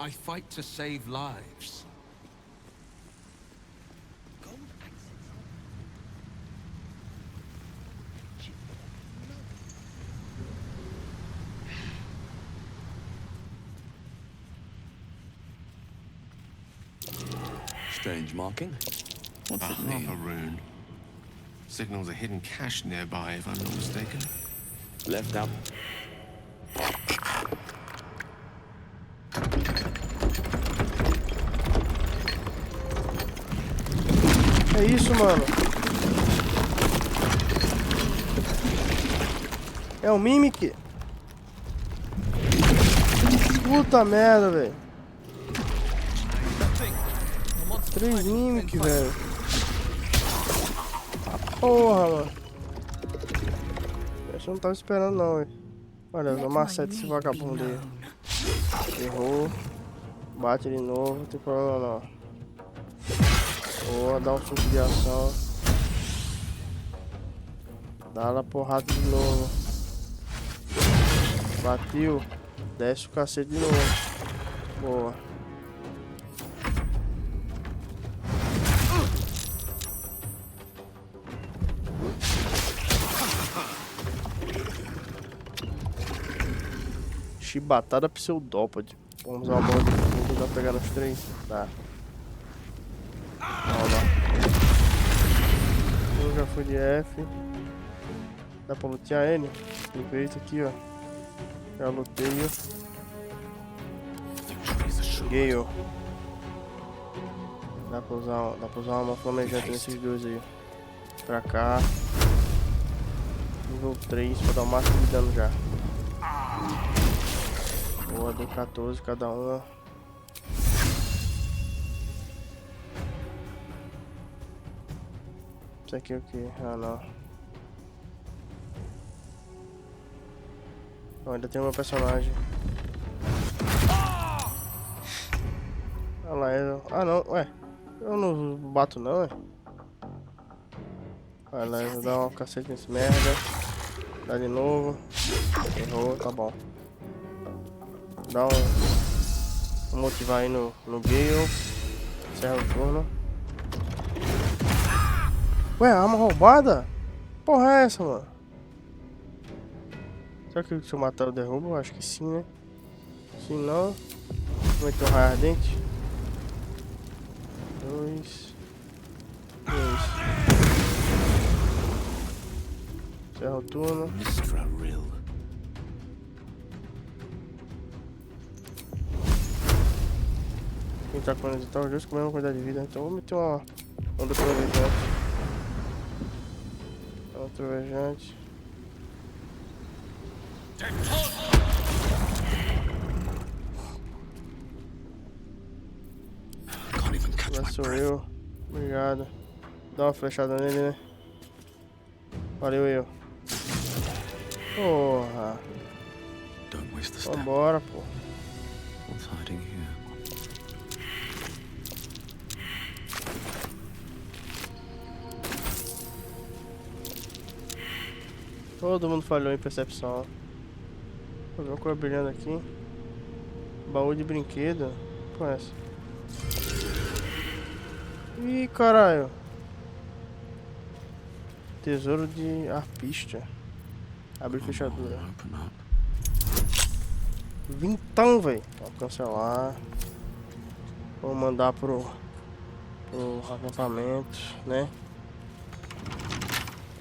I fight to save lives. Strange marking. What's it mean? Another rune. Signals a hidden cache nearby, if I'm not mistaken. Left out. É isso, mano. É um Mimic. Puta merda, velho. 3 Mimic, velho. Porra, mano. Essa eu não tava esperando, não, velho. Olha, eu macete esse vagabundo aí. Errou. Bate de novo, não tem problema não. Boa, dá um suco de ação. Dá lá porrada de novo. Bateu. Desce o cacete de novo. Boa. Chibatada pseudópode. Vamos usar uma bola de fogo pra pegar nos 3. Tá. Vamos lá. Eu já fui de F. Dá pra lutear ele? Aproveita aqui, ó. Já luteio. Gale. Dá pra usar uma flamejante nesses dois aí. Pra cá. Nível 3 pra dar o máximo de dano já. Boa, deu 14 cada uma. Isso aqui é o que? Ah, não. Oh, ainda tem uma personagem. Ah lá, ah não, ué. Eu não bato não, ué. Vai lá, eu vou dar um cacete nesse merda. Dá de novo. Errou, tá bom. Dá um motivar aí no Gale. Encerra o turno. Ué, arma roubada? Porra é essa, mano? Será que se eu matar eu derrubo? Acho que sim, né? Se não, vou meter um raio ardente. 2. Encerra o turno. Quem tá com eles e tal, os dois com a mesma quantidade de vida, então vou meter uma onda trovejante. Onda trovejante. Agora sou eu. Obrigado. Dá uma flechada nele, né? Valeu, eu. Porra. Vambora, pô. Todo mundo falhou em percepção. Vou ver uma coisa brilhando aqui. Baú de brinquedo. Conhece? Ih, caralho. Tesouro de arpista. Abre fechadura. Vintão, velho. Vou cancelar. Vou mandar pro acampamento, né?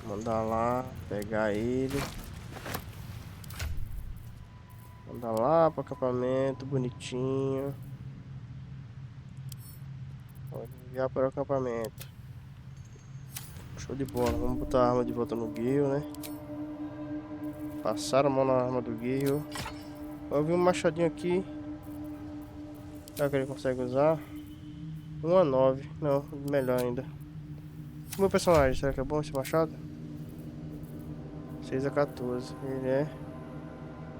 Mandar lá, pegar ele. Mandar lá pro acampamento, bonitinho. Vou enviar para o acampamento. Show de bola, vamos botar a arma de volta no Gale, né? Passaram a mão na arma do Gale. Eu vi um machadinho aqui. Será que ele consegue usar? 1 a 9, não, melhor ainda. O meu personagem, será que é bom esse machado? 6 a 14, ele é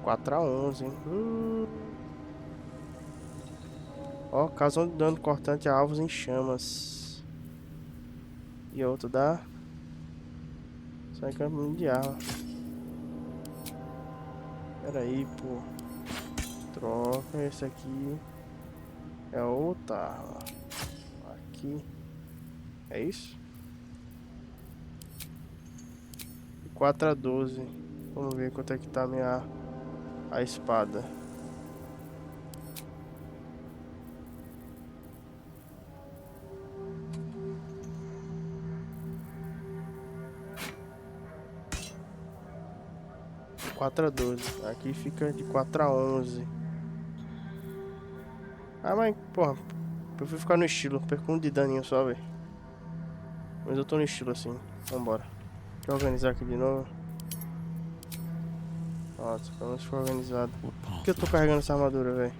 4 a 11, hein? Ó, causam dano cortante a alvos em chamas. E outro dá. Só caminho de arma. Pera aí, pô. Troca esse aqui. É outra arma. Aqui. É isso? 4 a 12. Vamos ver quanto é que tá a espada. Quatro a 12. Aqui fica de 4 a 11. Ah, mas, porra, eu fui ficar no estilo. Perco um de daninho só, velho. Mas eu tô no estilo assim. Vambora. Deixa eu organizar aqui de novo. Nossa, pelo menos ficou organizado. Por que eu tô carregando essa armadura, velho?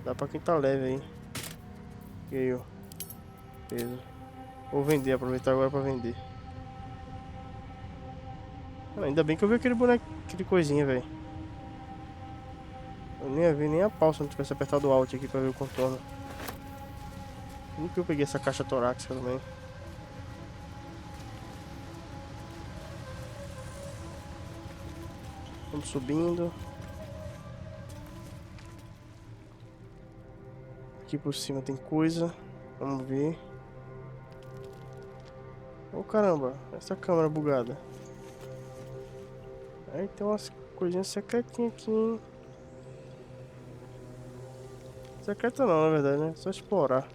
Dá pra quem tá leve aí. E eu. Peso. Vou vender, aproveitar agora pra vender. Ah, ainda bem que eu vi aquele boneco, aquele coisinha, velho. Eu nem ia ver nem a pau se eu não tivesse apertado o Alt aqui pra ver o contorno. Como que eu peguei essa caixa torácica também? Vamos subindo. Aqui por cima tem coisa. Vamos ver. Oh caramba, essa câmera bugada. Aí tem umas coisinhas secretinhas aqui, hein? Secreta não, na verdade, né? Só explorar.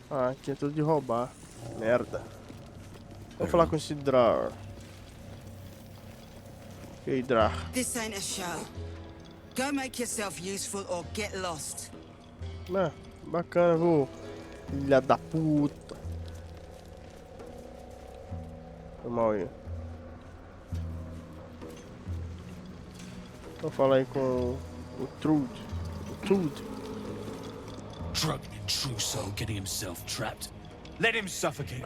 Ah, aqui é tudo de roubar. Merda. Vou falar com esse Drar. Ei, Drar. This ain't a show. Go make yourself useful or get lost. Ah, bacana, viu? Filha da puta. Foi mal aí. Vou falar aí com o Trude. O Trude. Drug true soul getting himself trapped. Let him suffocate.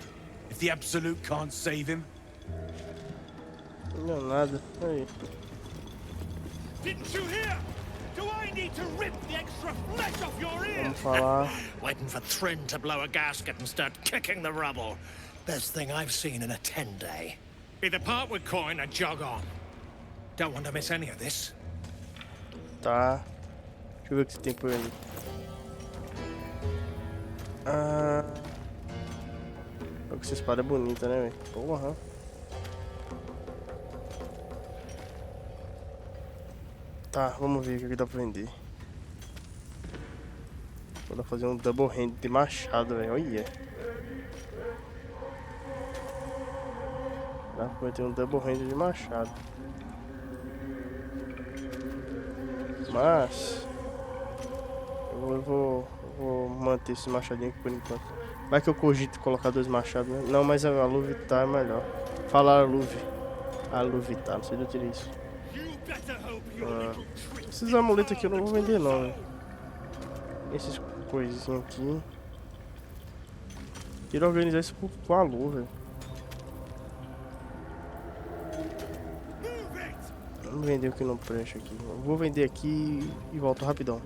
If the Absolute can't save him. Não, nada. Aí. Didn't you hear? Do I need to rip the extra flesh off your ears? Vamos falar. Waiting for Thryn to blow a gasket and start kicking the rubble. Best thing I've seen in a 10-day. Either part with coin and jog on. Don't want to miss any of this. Tá. Deixa eu ver o que tem por ali. Ah. Essa espada é bonita, né, velho? Porra. Tá, vamos ver o que dá pra vender. Vou dar pra fazer um double hand de machado, velho. Olha. Dá pra ter um double hand de machado. Mas eu vou manter esse machadinho aqui por enquanto. Vai que eu cogito colocar 2 machados, né? Não, mas a luve tá é melhor. Falar a luve. A luve tá, não sei de onde eu tirei isso. Esses amuletos aqui eu não vou vender não, né? Esses coisinhos aqui. Quero organizar isso com a luva. Vamos vender o que não presta aqui. Eu vou vender aqui e volto rapidão.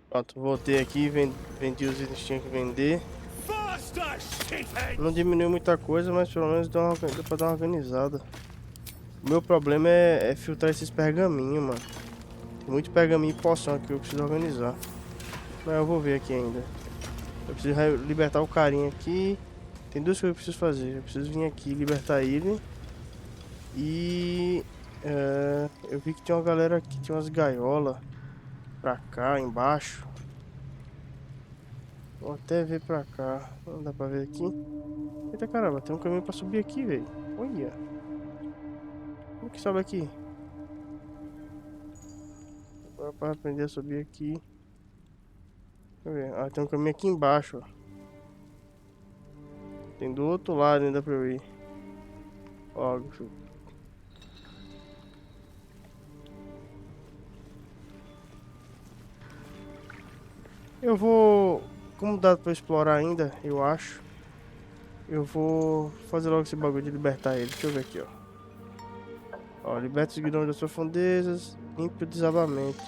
Pronto, voltei aqui, vendi os itens que tinha que vender. Não diminuiu muita coisa, mas pelo menos deu pra dar uma organizada. O meu problema é filtrar esses pergaminhos, mano. Tem muito pergaminho e poção aqui que eu preciso organizar. Mas eu vou ver aqui ainda. Eu preciso libertar o carinha aqui. Tem 2 coisas que eu preciso fazer. Eu preciso vir aqui libertar ele. E eu vi que tinha uma galera aqui, tinha umas gaiolas pra cá, embaixo. Vou até ver pra cá. Não dá pra ver aqui. Eita caramba, tem um caminho pra subir aqui, velho. Olha. Como que sobe aqui? Agora pra aprender a subir aqui. Deixa eu ver. Ah, tem um caminho aqui embaixo, ó. Tem do outro lado ainda pra eu ir. Ó, eu vou... Como dá pra explorar ainda, eu acho. Eu vou fazer logo esse bagulho de libertar ele. Deixa eu ver aqui, ó. Ó, liberta os guidões das profundezas. Limpe o desabamento.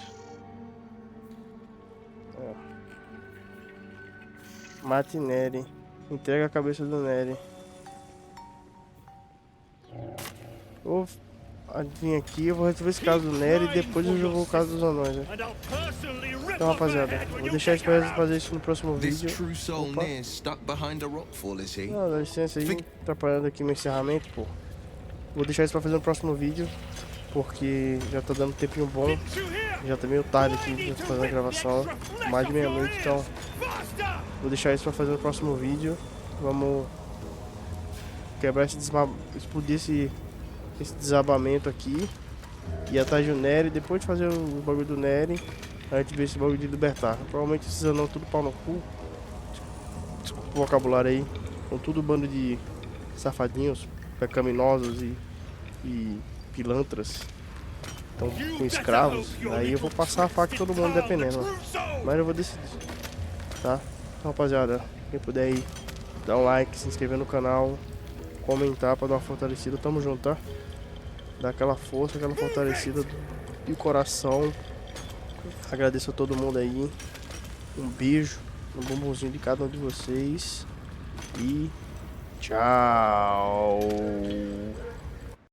Ó. Mate Neri. Entrega a cabeça do Neri. Vou vir aqui, eu vou resolver esse caso do Neri e depois eu jogo o caso dos anões, né? Então, rapaziada, vou deixar isso pra fazer isso no próximo vídeo. Opa. Não, dá licença aí, atrapalhando aqui meu encerramento, pô. Vou deixar isso pra fazer no próximo vídeo, porque já tá dando um tempinho bom. Já tá meio tarde aqui, já tô fazendo a gravação, mais de meia-noite, então vou deixar isso pra fazer no próximo vídeo. Vamos quebrar esse explodir esse desabamento aqui, ir atrás do Neri, depois de fazer o bagulho do Neri, a gente vê esse bagulho de libertar. Provavelmente esses anão tudo pau no cu, desculpa o vocabulário aí, com tudo bando de safadinhos, pecaminosos e pilantras, então com escravos. Aí eu vou passar a faca em todo mundo dependendo, mas eu vou decidir, tá? Então, rapaziada, quem puder aí, dá um like, se inscrever no canal, comentar pra dar uma fortalecida, tamo junto, tá? Dá aquela força, aquela fortalecida e o coração. Agradeço a todo mundo aí. Um beijo no bumbumzinho de cada um de vocês. E tchau.